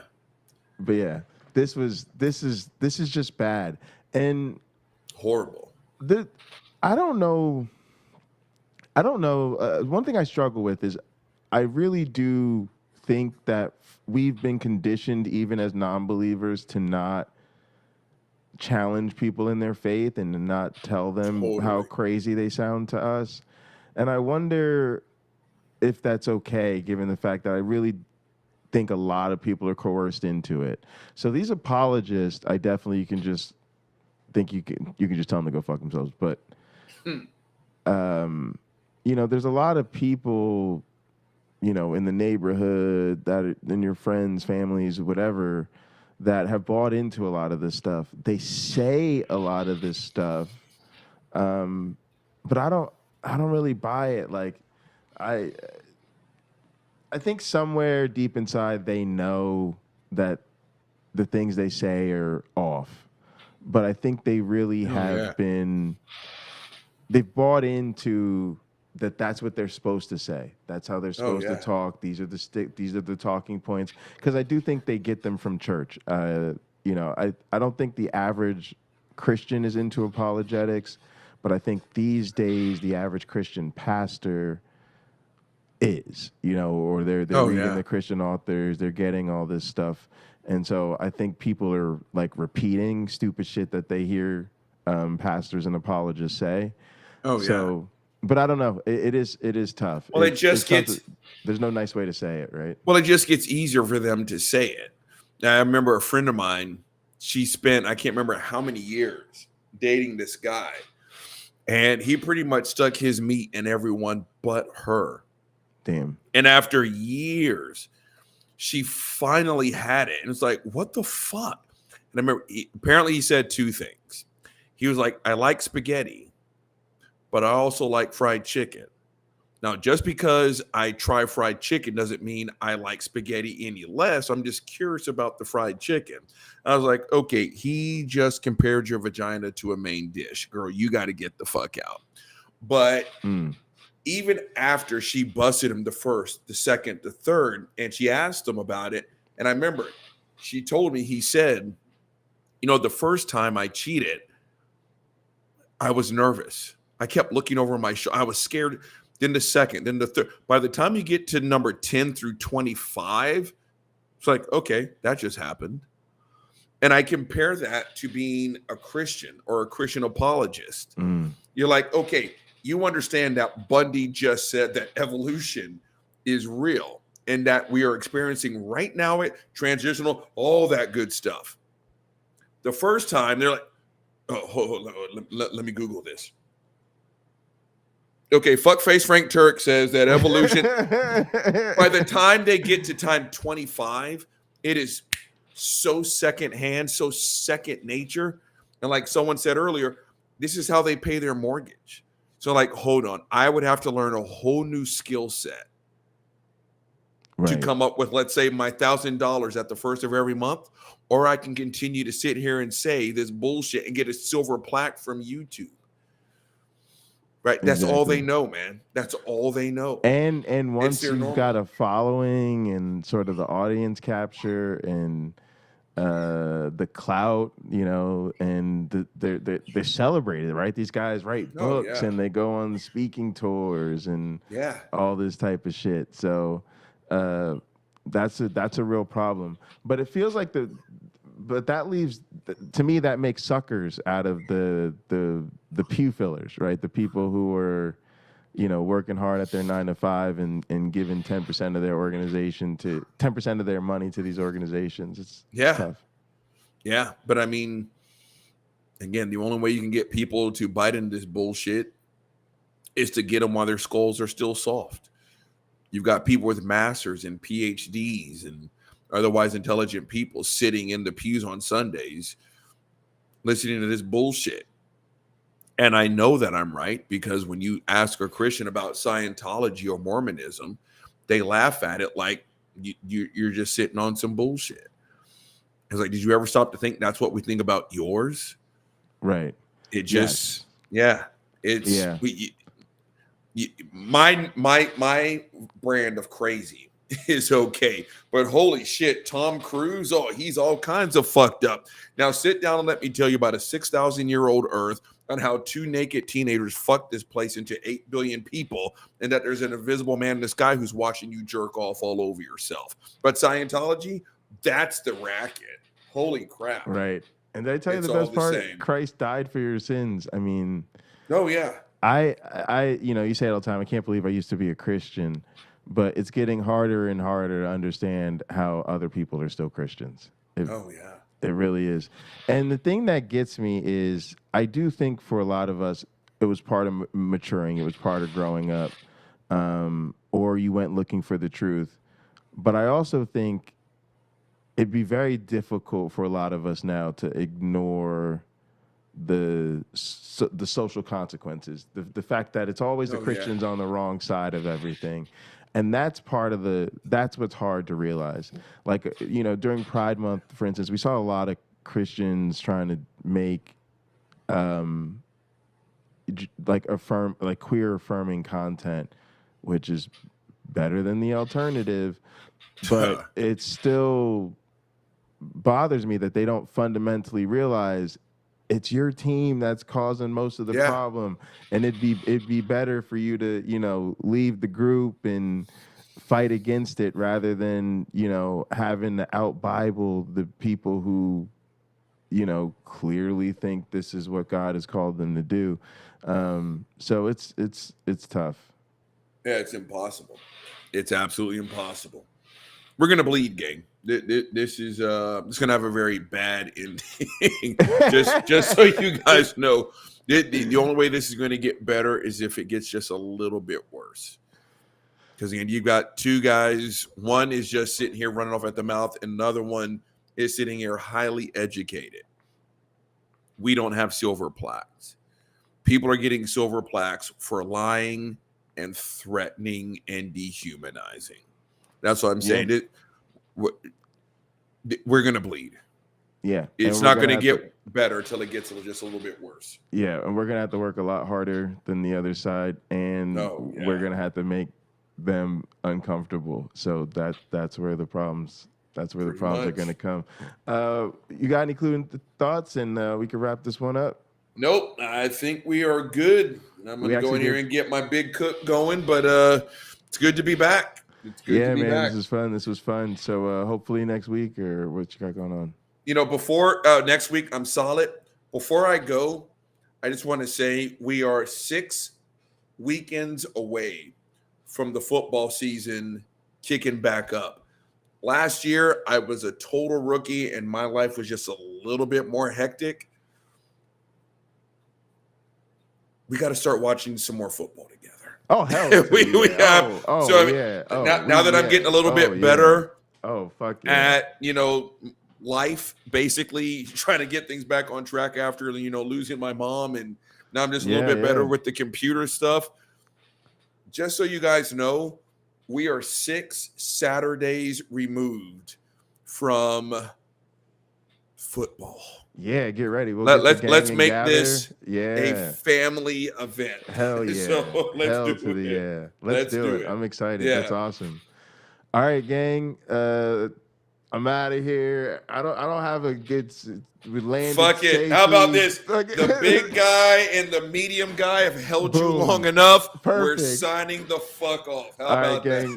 But yeah, this is just bad and horrible. I don't know. One thing I struggle with is I really do think that we've been conditioned, even as non-believers, to not challenge people in their faith and to not tell them how crazy they sound to us. And I wonder if that's okay, given the fact that I really think a lot of people are coerced into it. So these apologists, I definitely you can just tell them to go fuck themselves. But there's a lot of people, in the neighborhood that in your friends, families, whatever, that have bought into a lot of this stuff. They say a lot of this stuff, but I don't really buy it. Like, I think somewhere deep inside they know that the things they say are off, but I think they really they've bought into that. That's what they're supposed to say. That's how they're supposed to talk. These are the talking points. Because I do think they get them from church. I don't think the average Christian is into apologetics, but I think these days the average Christian pastor is, or they're reading the Christian authors, they're getting all this stuff. And so I think people are like repeating stupid shit that they hear pastors and apologists say. But I don't know. It is tough. Well, there's no nice way to say it, right? Well, it just gets easier for them to say it. Now, I remember a friend of mine, she spent, I can't remember how many years dating this guy. And he pretty much stuck his meat in everyone but her. Damn. And after years, she finally had it. And it's like, what the fuck? And I remember, apparently he said two things. He was like, I like spaghetti, but I also like fried chicken. Now, just because I try fried chicken doesn't mean I like spaghetti any less. I'm just curious about the fried chicken. I was like, okay, he just compared your vagina to a main dish. Girl, you got to get the fuck out. But even after she busted him the first, the second, the third, and she asked him about it, and I remember she told me, he said, the first time I cheated, I was nervous. I kept looking over my shoulder. I was scared. Then the second, then the third. By the time you get to number 10 through 25, it's like, okay, that just happened. And I compare that to being a Christian or a Christian apologist. You're like, okay, you understand that Bundy just said that evolution is real and that we are experiencing right now it transitional, all that good stuff. The first time they're like, oh, hold on, let me Google this. Okay, fuckface Frank Turk says that evolution, by the time they get to time 25, it is so secondhand, so second nature. And like someone said earlier, this is how they pay their mortgage. So like, hold on, I would have to learn a whole new skill set to come up with, let's say, my $1,000 at the first of every month, or I can continue to sit here and say this bullshit and get a silver plaque from YouTube. Right, that's all they know, man. That's all they know. And once you've got a following and sort of the audience capture and the clout, and they're celebrated, right? These guys write books and they go on speaking tours and all this type of shit. So that's a real problem. But it feels like but that leaves, to me, that makes suckers out of the pew fillers, right? The people who are, working hard at their 9 to 5 and giving 10% of their organization 10% of their money to these organizations. It's tough. Yeah, but I mean, again, the only way you can get people to bite into this bullshit is to get them while their skulls are still soft. You've got people with masters and PhDs and otherwise intelligent people sitting in the pews on Sundays listening to this bullshit. And I know that I'm right because when you ask a Christian about Scientology or Mormonism, they laugh at it like you're just sitting on some bullshit. It's like, did you ever stop to think that's what we think about yours? Right. It just, my brand of crazy is okay, but holy shit, Tom Cruise, he's all kinds of fucked up. Now sit down and let me tell you about a 6,000-year-old Earth on how 2 naked teenagers fucked this place into 8 billion people, and that there's an invisible man in the sky who's watching you jerk off all over yourself. But Scientology, that's the racket. Holy crap. Right. And did I tell you the best part? Christ died for your sins. I mean, oh yeah. I you say it all the time. I can't believe I used to be a Christian, but it's getting harder and harder to understand how other people are still Christians. It really is. And the thing that gets me is I do think for a lot of us, it was part of maturing. It was part of growing up, or you went looking for the truth. But I also think it'd be very difficult for a lot of us now to ignore the social consequences, the fact that it's always the Christians on the wrong side of everything. And that's that's what's hard to realize. Like, during Pride Month, for instance, we saw a lot of Christians trying to make queer affirming content, which is better than the alternative, but it still bothers me that they don't fundamentally realize it's your team that's causing most of the problem, and it'd be better for you to leave the group and fight against it rather than having to out Bible the people who clearly think this is what God has called them to do. So it's tough. Yeah, it's impossible. It's absolutely impossible. We're gonna bleed, gang. This is it's gonna have a very bad ending. just so you guys know, the only way this is going to get better is if it gets just a little bit worse. Because again, you've got 2 guys. One is just sitting here running off at the mouth, and another one is sitting here highly educated. We don't have silver plaques. People are getting silver plaques for lying and threatening and dehumanizing. That's what I'm saying. We're going to bleed. Yeah. It's not going to get better until it gets just a little bit worse. Yeah, and we're going to have to work a lot harder than the other side, and we're going to have to make them uncomfortable. So that's where the problems are going to come. You got any concluding thoughts, and we can wrap this one up? Nope, I think we are good. I'm going to go in here and get my big cook going, but it's good to be back. It's good to be back. This was fun. So hopefully next week, or what you got going on? Before next week, I'm solid. Before I go, I just want to say we are 6 weekends away from the football season kicking back up. Last year, I was a total rookie, and my life was just a little bit more hectic. We got to start watching some more football together. Oh, hell. we have. Now that I'm getting a little bit better at, life, basically trying to get things back on track after, losing my mom. And now I'm just a little bit better with the computer stuff. Just so you guys know, we are 6 Saturdays removed from football. Yeah, get ready. Let's make this a family event. Hell yeah. So let's do it. Yeah. Let's do it. I'm excited. Yeah. That's awesome. All right, gang. I'm out of here. I don't have a good landing. Fuck it. Safety. How about this? The big guy and the medium guy have held you long enough. Perfect. We're signing the fuck off. How about that?